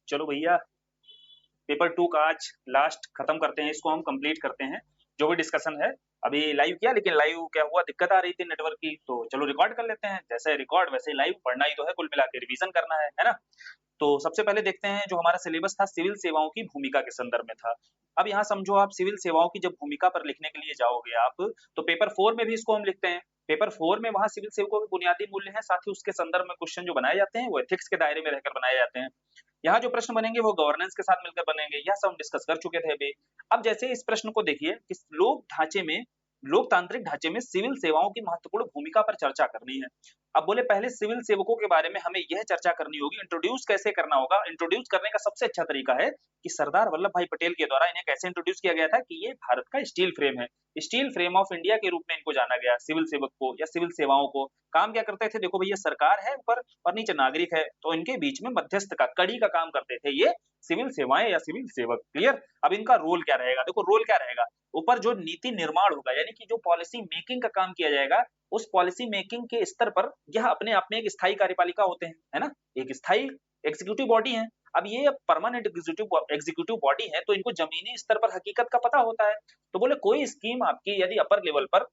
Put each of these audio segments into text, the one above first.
चलो भैया, paper two का आज लास्ट खत्म करते हैं, इसको हम कंप्लीट करते हैं। जो भी डिस्कशन है अभी लाइव किया, लेकिन लाइव क्या हुआ, दिक्कत आ रही थी नेटवर्क की, तो चलो रिकॉर्ड कर लेते हैं। जैसे रिकॉर्ड वैसे ही लाइव, पढ़ना ही तो है, कुल मिला के रिवीजन करना है ना। तो सबसे पहले देखते हैं, जो हमारा सिलेबस था सिविल सेवाओं की भूमिका के संदर्भ में था। अब यहाँ समझो, आप सिविल सेवाओं की जब भूमिका पर लिखने के लिए जाओगे आप, तो पेपर फोर में भी इसको हम लिखते हैं। पेपर फोर में वहां सिविल सेवकों के बुनियादी मूल्य हैं, साथ ही उसके संदर्भ में क्वेश्चन जो बनाए जाते हैं वो एथिक्स के दायरे में रहकर बनाए जाते हैं। यहाँ जो प्रश्न बनेंगे वो गवर्नेंस के साथ मिलकर बनेंगे, यह सब हम डिस्कस कर चुके थे अभी। अब जैसे इस प्रश्न को देखिए कि लोकतांत्रिक ढांचे में सिविल सेवाओं की महत्वपूर्ण भूमिका पर चर्चा करनी है। अब बोले पहले सिविल सेवकों के बारे में हमें यह चर्चा करनी होगी, इंट्रोड्यूस कैसे करना होगा। इंट्रोड्यूस करने का सबसे अच्छा तरीका है कि सरदार वल्लभ भाई पटेल के द्वारा इन्हें कैसे इंट्रोड्यूस किया गया था कि ये भारत का स्टील फ्रेम है, स्टील फ्रेम ऑफ इंडिया के रूप में इनको जाना गया, सिविल सेवक को या सिविल सेवाओं को। काम क्या करते थे, देखो भैया, सरकार है ऊपर और नीचे नागरिक है, तो इनके बीच में मध्यस्थ का, कड़ी का काम करते थे ये सिविल सेवाएं या सिविल सेवक। क्लियर। अब इनका रोल क्या रहेगा, देखो रोल क्या रहेगा, ऊपर जो नीति निर्माण होगा, यानी कि जो पॉलिसी मेकिंग का काम किया जाएगा, उस पॉलिसी मेकिंग के स्तर पर यह अपने आप में एक स्थायी कार्यपालिका होते हैं, है ना, एक स्थायी एग्जीक्यूटिव बॉडी है। अब ये परमानेंट एग्जीक्यूटिव बॉडी है, तो इनको जमीनी स्तर पर हकीकत का पता होता है। तो बोले कोई स्कीम आपकी यदि अपर लेवल पर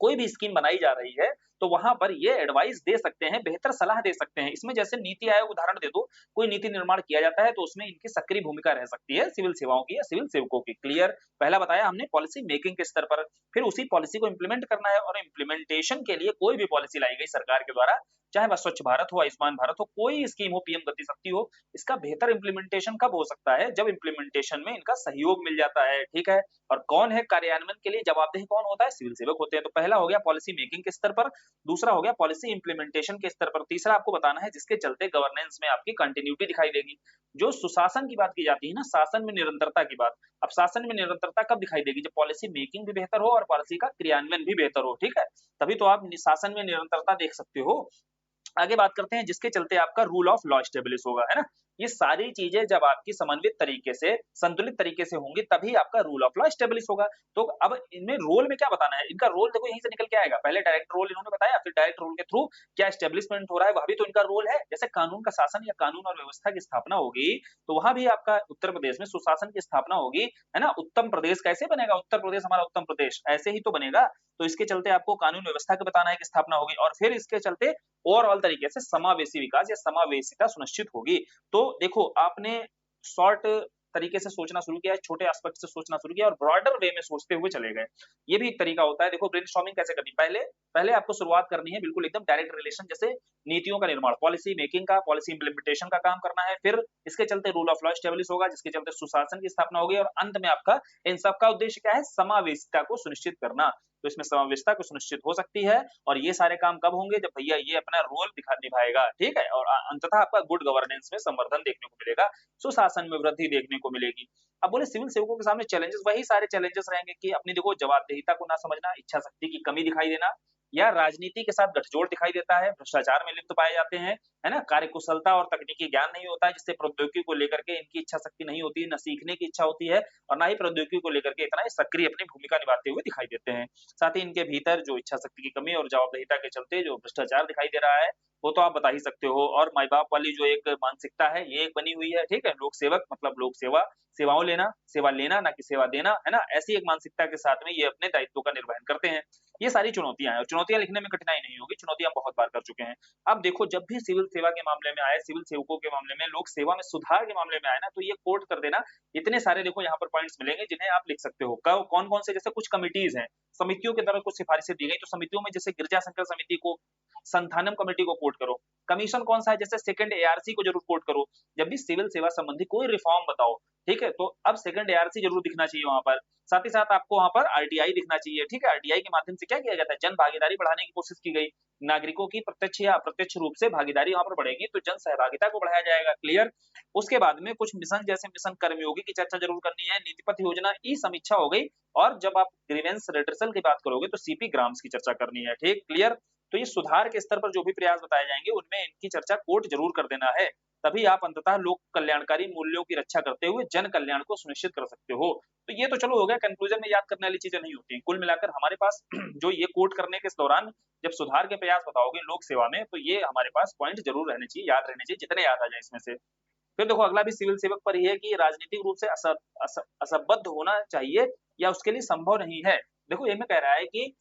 कोई भी स्कीम बनाई जा रही है, तो वहां पर ये एडवाइस दे सकते हैं, बेहतर सलाह दे सकते हैं। इसमें जैसे नीति आयोग उदाहरण दे दो, कोई नीति निर्माण किया जाता है तो उसमें इनकी सक्रिय भूमिका रह सकती है सिविल सेवाओं की या सिविल सेवकों की। क्लियर। पहला बताया हमने पॉलिसी मेकिंग के स्तर पर, फिर उसी पॉलिसी को इंप्लीमेंट करना है, और इंप्लीमेंटेशन के लिए कोई भी पॉलिसी लाई गई सरकार के द्वारा, चाहे वह स्वच्छ भारत हो, आयुष्मान भारत हो, कोई स्कीम हो, पीएम गति शक्ति हो, इसका बेहतर इंप्लीमेंटेशन कब हो सकता है, जब इंप्लीमेंटेशन में इनका सहयोग मिल जाता है। ठीक है। और कौन है कार्यान्वयन के लिए जवाबदेह, कौन होता है, सिविल सेवक होते हैं। तो पहला हो गया पॉलिसी मेकिंग के स्तर पर, दूसरा हो गया पॉलिसी इंप्लीमेंटेशन के स्तर पर, तीसरा आपको बताना है जिसके चलते गवर्नेंस में आपकी कंटिन्यूटी दिखाई देगी। जो सुशासन की बात की जाती है ना, शासन में निरंतरता की बात, अब शासन में निरंतरता कब दिखाई देगी, जब पॉलिसी मेकिंग भी बेहतर हो और पॉलिसी का क्रियान्वयन भी बेहतर हो। ठीक है। तभी तो आप शासन में निरंतरता देख सकते हो। आगे बात करते हैं जिसके चलते आपका रूल ऑफ लॉ स्टेब्लिश होगा, है ना। ये सारी चीजें जब आपकी समन्वित तरीके से, संतुलित तरीके से होंगी, तभी आपका रूल ऑफ लॉ स्टेब्लिश होगा। तो अब इनमें रोल में क्या बताना है, इनका रोल देखो यहीं से निकल के आएगा। पहले डायरेक्ट रोल इन्होंने बताया, फिर डायरेक्ट रोल के थ्रू क्या स्टेब्लिशमेंट हो रहा है, वह भी तो इनका रोल है। जैसे कानून का शासन या कानून और व्यवस्था की स्थापना होगी, तो वहां भी आपका उत्तर प्रदेश में सुशासन की स्थापना होगी, है ना। उत्तम प्रदेश कैसे बनेगा, उत्तर प्रदेश हमारा उत्तम प्रदेश ऐसे ही तो बनेगा। तो इसके चलते आपको कानून व्यवस्था का बताना है कि स्थापना होगी, और फिर इसके चलते ओवरऑल तरीके से समावेशी विकास या समावेशिता सुनिश्चित होगी। तो देखो आपने शॉर्ट तरीके से सोचना शुरू किया है, छोटे एस्पेक्ट से सोचना शुरू किया और ब्रॉडर वे में सोचते हुए चले गए। ये भी एक तरीका होता है। देखो ब्रेनस्टॉर्मिंग कैसे करनी, पहले पहले आपको शुरुआत करनी है बिल्कुल एकदम डायरेक्ट रिलेशन, जैसे नीतियों का निर्माण, पॉलिसी मेकिंग का, पॉलिसी इंप्लीमेंटेशन का काम करना है, फिर इसके चलते रूल ऑफ लॉ स्टेब्लिश होगा, जिसके चलते सुशासन की स्थापना होगी, और अंत में आपका इन सबका उद्देश्य क्या है, समावेशिता को सुनिश्चित करना। तो इसमें समावेशिता को सुनिश्चित हो सकती है, और ये सारे काम कब होंगे, जब भैया ये अपना रोल दिखा निभाएगा। ठीक है। और अंततः आपका गुड गवर्नेंस में संवर्धन देखने को मिलेगा, सुशासन में वृद्धि देखने को मिलेगी। अब बोले सिविल सेवकों के सामने चैलेंजेस, वही सारे चैलेंजेस रहेंगे कि अपनी देखो जवाबदेहिता को ना समझना, इच्छा शक्ति की कमी दिखाई देना, या राजनीति के साथ गठजोड़ दिखाई देता है, भ्रष्टाचार में लिप्त पाए जाते हैं, है ना, कार्यकुशलता और तकनीकी ज्ञान नहीं होता है, जिससे प्रौद्योगिकी को लेकर के इनकी इच्छा शक्ति नहीं होती, न सीखने की इच्छा होती है, और ना ही प्रौद्योगिकी को लेकर के इतना सक्रिय अपनी भूमिका निभाते हुए दिखाई देते हैं। साथ ही इनके भीतर जो इच्छा शक्ति की कमी और जवाबदेहिता के चलते जो भ्रष्टाचार दिखाई दे रहा है, वो तो आप बता ही सकते हो। और माई बाप वाली जो एक मानसिकता है, ये एक बनी हुई है। ठीक है। लोक सेवक मतलब लोक सेवा, सेवाओं लेना, सेवा लेना, ना कि सेवा देना, है ना। ऐसी एक मानसिकता के साथ में ये अपने दायित्वों का निर्वहन करते हैं। ये सारी चुनौतियां हैं, और चुनौतियां लिखने में कठिनाई नहीं होगी, चुनौतियां बहुत बार कर चुके हैं। अब देखो जब भी सिविल सेवा के मामले में आए, सिविल सेवकों के मामले में, लोक सेवा में सुधार के मामले में आए ना, तो ये कोट कर देना। इतने सारे देखो यहाँ पर पॉइंट्स मिलेंगे जिन्हें आप लिख सकते हो। कौन कौन से, जैसे कुछ कमिटीज हैं, समितियों के द्वारा कुछ सिफारिशें दी गई, तो समितियों में जैसे गिरजा शंकर समिति को, संथानम कमेटी को कोट करो। कमीशन कौन सा है, जैसे सेकंड एआरसी को जरूर कोट करो। जब भी सिविल सेवा संबंधी कोई रिफॉर्म बताओ, ठीक है, तो अब सेकंड एआरसी जरूर दिखना चाहिए वहां पर। साथ ही साथ आपको वहां पर आरटीआई दिखना चाहिए। ठीक है। आरटीआई के माध्यम से क्या किया जाता है, जन भागीदारी बढ़ाने की कोशिश की गई, नागरिकों की प्रत्यक्ष या अप्रत्यक्ष रूप से भागीदारी वहां पर बढ़ेगी, तो जन सहभागिता को बढ़ाया जाएगा। क्लियर। उसके बाद में कुछ मिशन, जैसे मिशन कर्मयोगी की चर्चा जरूर करनी है, नीतिपथ योजना ई समीक्षा हो गई, और जब आप ग्रीवेंस रिड्रेसल की बात करोगे तो सीपी ग्राम्स की चर्चा करनी है। ठीक। क्लियर। तो ये सुधार के स्तर पर जो भी प्रयास बताए जाएंगे उनमें इनकी चर्चा कोट जरूर कर देना है, तभी आप अंततः लोक कल्याणकारी मूल्यों की रक्षा करते हुए जन कल्याण को सुनिश्चित कर सकते हो। तो ये तो चलो हो गया, कंक्लूजन में याद करने वाली चीजें नहीं होती। कुल मिलाकर हमारे पास जो ये कोट करने के दौरान जब सुधार के प्रयास बताओगे लोक सेवा में, तो ये हमारे पास पॉइंट जरूर रहने चाहिए, याद रहने चाहिए, जितने याद आ जाए इसमें से। फिर देखो अगला भी सिविल सेवक पर ही है कि राजनीतिक रूप से असंबद्ध होना चाहिए या उसके लिए संभव नहीं है। देखो ये में कह रहा है कि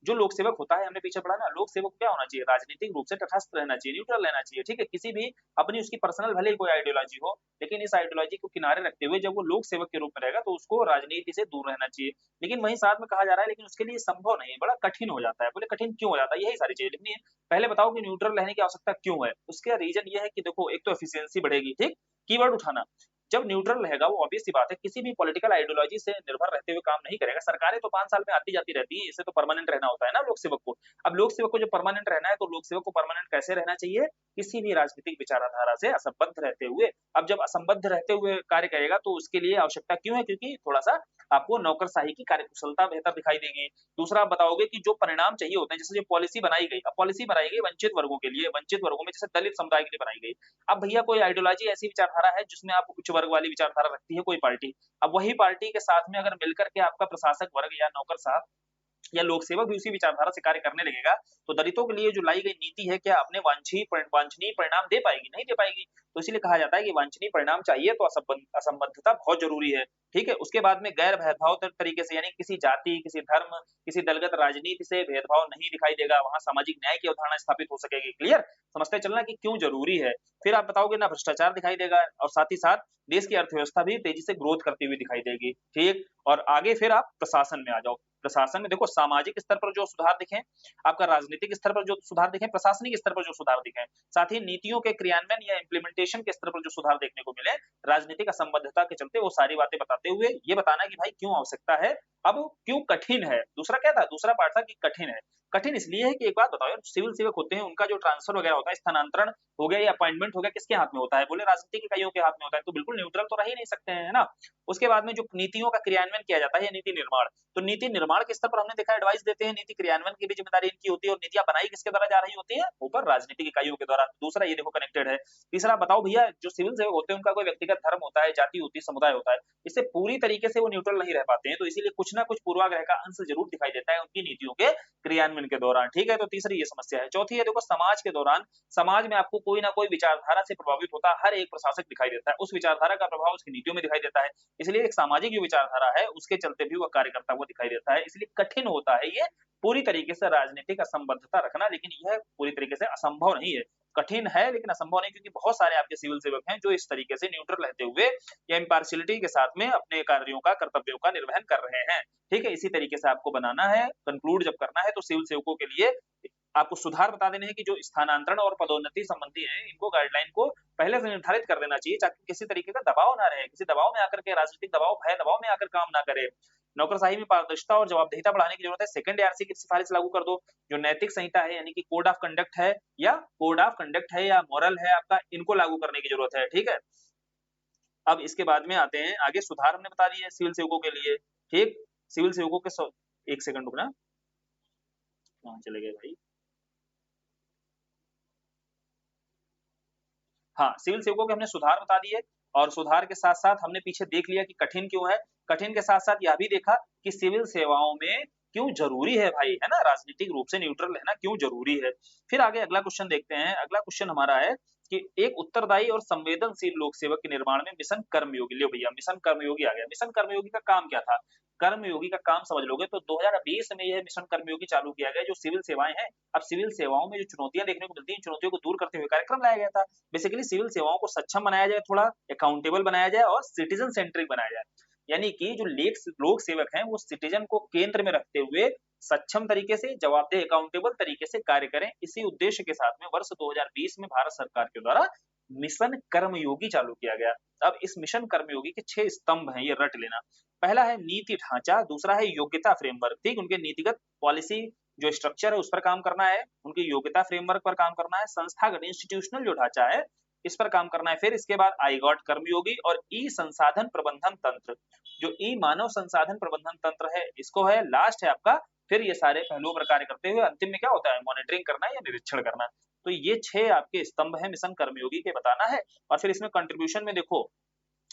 जो लोक सेवक होता है, हमने पीछे पढ़ा ना, लोक सेवक क्या होना चाहिए, राजनीतिक रूप से तटस्थ रहना चाहिए, न्यूट्रल रहना चाहिए, ठीक है, किसी भी अपनी उसकी पर्सनल भले ही कोई आइडियोलॉजी हो, लेकिन इस आइडियोलॉजी को किनारे रखते हुए जब वो लोक सेवक के रूप में रहेगा तो उसको राजनीति से दूर रहना चाहिए। लेकिन वहीं साथ में कहा जा रहा है लेकिन उसके लिए संभव नहीं है, बड़ा कठिन हो जाता है। बोले कठिन क्यों हो जाता है, यही सारी चीजें लिखनी है। पहले बताओ कि न्यूट्रल रहने की आवश्यकता क्यों है। उसका रीजन ये है कि देखो एक तो एफिशिएंसी बढ़ेगी, ठीक, कीवर्ड उठाना। जब न्यूट्रल रहेगा वो ऑब्वियस सी बात है किसी भी पॉलिटिकल आइडियोलॉजी से निर्भर रहते हुए काम नहीं करेगा। सरकारें तो 5 साल में आती जाती रहती है, इससे तो परमानेंट रहना होता है ना लोक सेवक को। अब लोक सेवक को जब परमानेंट रहना है तो लोक सेवक को परमानेंट कैसे रहना चाहिए, किसी भी राजनीतिक विचारधारा से असंबद्ध रहते हुए। अब जब असंबद्ध रहते हुए कार्य करेगा तो उसके लिए आवश्यकता क्यों है, क्योंकि थोड़ा सा आपको नौकरशाही की कार्यकुशलता बेहतर दिखाई देगी। दूसरा आप बताओगे कि जो परिणाम चाहिए होते हैं, जैसे जो पॉलिसी बनाई गई, अब पॉलिसी बनाई गई वंचित वर्गों के लिए, वंचित वर्गों में जैसे दलित समुदाय के लिए बनाई गई। अब भैया कोई आइडियोलॉजी ऐसी विचारधारा है जिसमें आप उच्च वर्ग वाली विचारधारा रखती है कोई पार्टी, अब वही पार्टी के साथ में अगर मिलकर के आपका प्रशासक वर्ग या नौकरशाह या लोक सेवक भी उसी विचारधारा से कार्य करने लगेगा तो दलितों के लिए जो लाई गई नीति है क्या अपने वांछनीय परिणाम दे पाएगी, नहीं दे पाएगी। तो इसीलिए कहा जाता है कि वांछनीय परिणाम चाहिए तो असंबद्धता बहुत जरूरी है, ठीक है। उसके बाद में गैर भेदभाव तरीके से, यानी किसी जाति, किसी धर्म, किसी दलगत राजनीति से भेदभाव नहीं दिखाई देगा, वहां सामाजिक न्याय की अवधारणा स्थापित हो सकेगी। क्लियर, समझते चलना कि क्यों जरूरी है। फिर आप बताओगे ना भ्रष्टाचार दिखाई देगा और साथ ही साथ देश की अर्थव्यवस्था भी तेजी से ग्रोथ करती हुई दिखाई देगी, ठीक। और आगे फिर आप प्रशासन में आ जाओ। प्रशासन में देखो सामाजिक स्तर पर जो सुधार दिखे, आपका राजनीतिक स्तर पर जो सुधार दिखे, प्रशासनिक स्तर पर जो सुधार दिखे, साथ ही नीतियों के क्रियान्वयन या इम्प्लीमेंटेशन के स्तर पर जो सुधार देखने को मिले, राजनीतिक असंबद्धता के चलते, वो सारी बातें बताते हुए ये बताना कि भाई क्यों आवश्यकता है। अब क्यों कठिन है, दूसरा क्या था, दूसरा पार्ट था कि कठिन है। कठिन इसलिए है कि एक बात बताओ यार, सिविल सेवक होते हैं उनका जो ट्रांसफर वगैरह होता है, स्थानांतरण हो गया या अपॉइंटमेंट हो गया, किसके हाथ में होता है, बोले राजनीतिक इकाइयों के हाथ में होता है, तो बिल्कुल न्यूट्रल तो रह ही नहीं सकते हैं, है ना। उसके बाद में जो नीतियों का क्रियान्वयन किया जाता है, नीति निर्माण, तो नीति निर्माण के स्तर पर हमने देखा एडवाइस देते हैं, नीति क्रियान्वयन की भी जिम्मेदारी इनकी होती है, और नीतियां बनाई किसके द्वारा जा रही होती है, ऊपर राजनीतिक इकाइयों के द्वारा। दूसरा ये देखो कनेक्टेड है। तीसरा बताओ भैया, जो सिविल सेवक होते हैं उनका कोई व्यक्तिगत धर्म होता है, जाति होती है, समुदाय होता है, इससे पूरी तरीके से वो न्यूट्रल नहीं रह पाते हैं, तो इसीलिए कुछ ना कुछ पूर्वाग्रह का अंश जरूर दिखाई देता है उनकी नीतियों के क्रियान्वयन के दौरान, ठीक है। तो तीसरी ये समस्या है। चौथी है देखो समाज के दौरान, समाज में आपको कोई ना कोई विचारधारा से प्रभावित होता हर एक प्रशासक दिखाई देता है, उस विचारधारा का प्रभाव उसकी नीतियों में दिखाई देता है, इसलिए एक सामाजिक जो विचारधारा है उसके चलते भी वह कार्य करता हुआ दिखाई देता है। इसलिए कठिन होता है ये पूरी तरीके से राजनीतिक असंबद्धता रखना, लेकिन यह पूरी तरीके से असंभव नहीं है। कठिन है लेकिन असंभव नहीं, क्योंकि बहुत सारे आपके सिविल सेवक हैं जो इस तरीके से न्यूट्रल रहते हुए या इम्पार्शियलिटी के साथ में अपने कार्यों का, कर्तव्यों का निर्वहन कर रहे हैं, ठीक है। इसी तरीके से आपको बनाना है, कंक्लूड जब करना है तो सिविल सेवकों के लिए आपको सुधार बता देने हैं कि जो स्थानांतरण और पदोन्नति संबंधी है, इनको गाइडलाइन को पहले से निर्धारित कर देना चाहिए, ताकि किसी तरीके का दबाव ना रहे, किसी दबाव में आकर के, राजनीतिक दबाव, भय दबाव में आकर काम ना करे। नौकरशाही में पारदर्शिता और जवाबदेहिता बढ़ाने की जरूरत है, सेकंड एआरसी की सिफारिश लागू कर दो। जो नैतिक संहिता है यानी कि कोड ऑफ कंडक्ट है, या कोड ऑफ कंडक्ट है या मोरल है आपका, इनको लागू करने की जरूरत है, ठीक है। अब इसके बाद में आते हैं आगे, सुधार हमने बता दिए सिविल सेवकों के लिए, ठीक। सिविल सेवकों के एक सेकंड रुकना, कहाँ चले गए भाई। हाँ, सिविल सेवकों के हमने सुधार बता दिए, और सुधार के साथ साथ हमने पीछे देख लिया कि कठिन क्यों है, कठिन के साथ साथ यह भी देखा कि सिविल सेवाओं में क्यों जरूरी है भाई, है ना, राजनीतिक रूप से न्यूट्रल रहना क्यों जरूरी है। फिर आगे अगला क्वेश्चन देखते हैं। अगला क्वेश्चन हमारा है कि एक उत्तरदायी और संवेदनशील लोक सेवक के निर्माण में मिशन कर्मयोगी, लो भैया मिशन कर्मयोगी आ गया। मिशन कर्मयोगी का काम क्या था, कर्मयोगी का काम समझ लोगे तो 2020 में यह मिशन कर्मयोगी चालू किया गया, जो सिविल सेवाएं हैं। अब सिविल सेवाओं में जो चुनौतियां देखने को मिलती हैं, चुनौतियों को दूर करते हुए कार्यक्रम लाया गया था। बेसिकली सिविल सेवाओं को सक्षम बनाया जाए, थोड़ा अकाउंटेबल बनाया जाए और सिटीजन सेंट्रिक बनाया जाए, यानी कि जो लोक सेवक हैं वो सिटीजन को केंद्र में रखते हुए सक्षम तरीके से, जवाबदेह, अकाउंटेबल तरीके से कार्य करें। इसी उद्देश्य के साथ में वर्ष 2020 में भारत सरकार के द्वारा मिशन कर्मयोगी चालू किया गया। अब इस मिशन कर्मयोगी के 6 स्तंभ हैं, ये रट लेना। पहला है नीति ढांचा, दूसरा है योग्यता फ्रेमवर्क, ठीक, उनके नीतिगत पॉलिसी जो स्ट्रक्चर है उस पर काम करना है, उनकी योग्यता फ्रेमवर्क पर काम करना है, संस्थागत इंस्टीट्यूशनल जो ढांचा है इस पर काम करना है। फिर इसके बाद आई गॉट कर्मयोगी और ई संसाधन प्रबंधन तंत्र, जो ई मानव संसाधन प्रबंधन तंत्र है इसको है, लास्ट है आपका। फिर ये सारे पहलुओं पर कार्य करते हुए अंतिम में क्या होता है, मॉनिटरिंग करना या निरीक्षण करना। तो ये 6 आपके स्तंभ है मिशन कर्मयोगी के, बताना है। और फिर इसमें कंट्रीब्यूशन में देखो,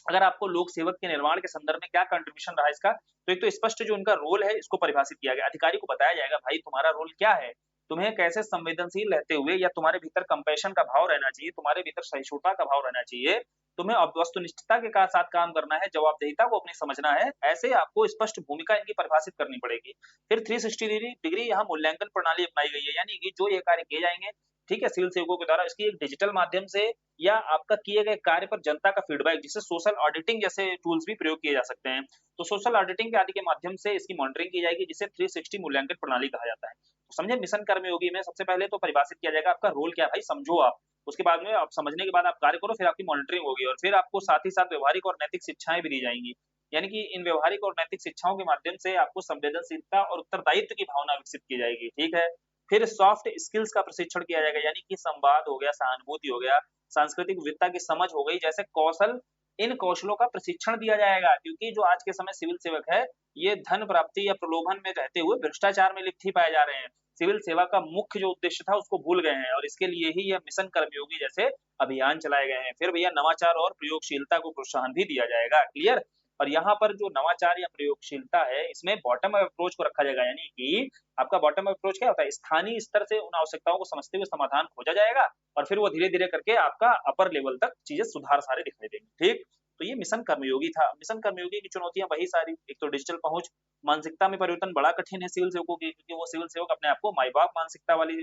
अगर आपको लोक सेवक के निर्माण के संदर्भ में क्या कंट्रीब्यूशन रहा इसका, तो एक तो स्पष्ट जो उनका रोल है इसको परिभाषित किया गया, अधिकारी को बताया जाएगा भाई तुम्हारा रोल क्या है, तुम्हें कैसे संवेदनशील रहते हुए, या तुम्हारे भीतर कंपैशन का भाव रहना चाहिए, तुम्हारे भीतर सहिष्णुता का भाव रहना चाहिए, तुम्हें अब वस्तुनिष्ठता के साथ काम करना है, जवाबदेहिता को अपनी समझना है, ऐसे आपको स्पष्ट भूमिका इनकी परिभाषित करनी पड़ेगी। फिर 360 डिग्री यहाँ मूल्यांकन प्रणाली अपनाई गई है, यानी कि जो ये कार्य किए जाएंगे, ठीक है, सिविल सेवकों के द्वारा, इसकी एक डिजिटल माध्यम से या आपका किए गए कार्य पर जनता का फीडबैक, जिससे सोशल ऑडिटिंग जैसे टूल्स भी प्रयोग किए जा सकते हैं। तो सोशल ऑडिटिंग आदि के माध्यम से इसकी मॉनिटरिंग की जाएगी, जिसे 360 मूल्यांकन प्रणाली कहा जाता है। तो समझे, मिशन कर्मयोगी में सबसे पहले तो परिभाषित किया जाएगा आपका रोल क्या है, भाई समझो आप। उसके बाद में आप समझने के बाद आप कार्य करो, फिर आपकी मॉनिटरिंग होगी, और फिर आपको साथ ही साथ व्यवहारिक और नैतिक शिक्षाएं भी दी जाएंगी। यानी कि इन व्यवहारिक और नैतिक शिक्षाओं के माध्यम से आपको संवेदनशीलता और उत्तरदायित्व की भावना विकसित की जाएगी, ठीक है। फिर सॉफ्ट स्किल्स का प्रशिक्षण किया जाएगा, यानी कि संवाद हो गया, सहानुभूति हो गया, सांस्कृतिक विविधता की समझ हो गई, जैसे कौशल, इन कौशलों का प्रशिक्षण दिया जाएगा, क्योंकि जो आज के समय सिविल सेवक है, ये धन प्राप्ति या प्रलोभन में रहते हुए भ्रष्टाचार में लिप्त ही पाए जा रहे हैं। सिविल सेवा का मुख्य जो उद्देश्य था उसको भूल गए हैं, और इसके लिए ही यह मिशन कर्मयोगी जैसे अभियान चलाए गए हैं। फिर भैया नवाचार और प्रयोगशीलता को प्रोत्साहन भी दिया जाएगा, क्लियर। और यहाँ पर जो नवाचार या प्रयोगशीलता है, इसमें बॉटम अप अप्रोच को रखा जाएगा, यानी कि आपका बॉटम अप अप्रोच क्या होता है, स्थानीय स्तर से उन आवश्यकताओं को समझते हुए समाधान खोजा जाएगा, और फिर वो धीरे धीरे करके आपका अपर लेवल तक चीजें सुधार सारे दिखाई देंगे, ठीक। तो ये मिशन कर्मयोगी था। मिशन कर्मयोगी की चुनौतियां वही सारी, एक तो डिजिटल पहुंच, मानसिकता में परिवर्तन बड़ा कठिन है सिविल सेवकों की, क्योंकि वो सिविल सेवक अपने आप को माई बाप मानसिकता वाली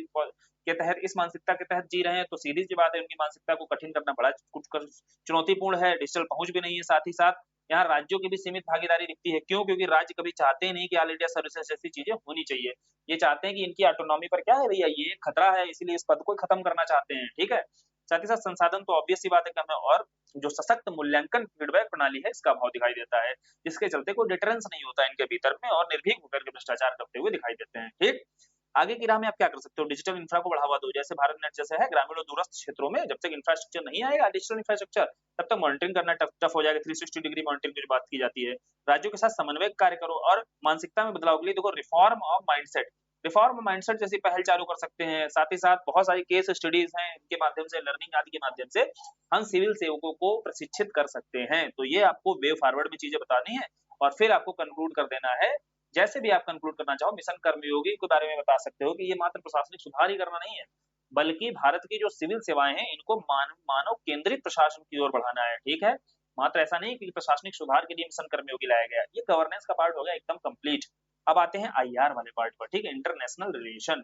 के तहत, इस मानसिकता के तहत जी रहे हैं, तो सीधी सी बात है, उनकी मानसिकता को कठिन करना बड़ा कुछ चुनौतीपूर्ण है। डिजिटल पहुंच भी नहीं है, साथ ही साथ यहाँ राज्यों की भी सीमित भागीदारी दिखती है। क्यों? क्योंकि राज्य कभी चाहते ही नहीं कि ऑल इंडिया सर्विसेज जैसी चीजें होनी चाहिए। ये चाहते हैं कि इनकी ऑटोनॉमी पर क्या है भैया, ये खतरा है, इसीलिए इस पद को खत्म करना चाहते हैं, ठीक है। साथ ही साथ संसाधन तो ऑब्वियस सी बात है कम है, और जो सशक्त मूल्यांकन फीडबैक प्रणाली है, इसका अभाव दिखाई देता है, जिसके चलते कोई डिटरेंस नहीं होता इनके भीतर में, और निर्भीक होकर के भ्रष्टाचार करते हुए दिखाई देते हैं, ठीक। आगे की राह में आप क्या कर सकते हो, डिजिटल इंफ्रा को बढ़ावा दो, जैसे भारत नेट जैसे है, ग्रामीण और दूरस्थ क्षेत्रों में जब तक इंफ्रास्ट्रक्चर नहीं आएगा, डिजिटल इंफ्रास्ट्रक्चर, तब तक मॉनिटरिंग करना टफ हो जाएगा। 360 डिग्री मॉनिटरिंग की बात की जाती है। राज्यों के साथ समन्वय कार्य करो, और मानसिकता में बदलाव के लिए देखो reform of mindset, reform mindset जैसी पहल चालू कर सकते हैं। साथ ही साथ बहुत सारी केस स्टडीज हैं, इनके माध्यम से, लर्निंग आदि के माध्यम से हम सिविल सेवकों को प्रशिक्षित कर सकते हैं। तो ये आपको वे फॉरवर्ड में चीजें बतानी है, और फिर आपको कंक्लूड कर देना है। जैसे भी आप कंक्लूड करना चाहो, मिशन कर्मयोगी के बारे में बता सकते हो कि ये मात्र प्रशासनिक सुधार ही करना नहीं है, बल्कि भारत की जो सिविल सेवाएं हैं, इनको मानव केंद्रित प्रशासन की ओर बढ़ाना है, ठीक है। मात्र ऐसा नहीं कि प्रशासनिक सुधार के लिए मिशन कर्मयोगी लाया गया, ये गवर्नेंस का पार्ट हो गया एकदम कंप्लीट। अब आते हैं आईआर वाले पार्ट पर, ठीक है, इंटरनेशनल रिलेशन।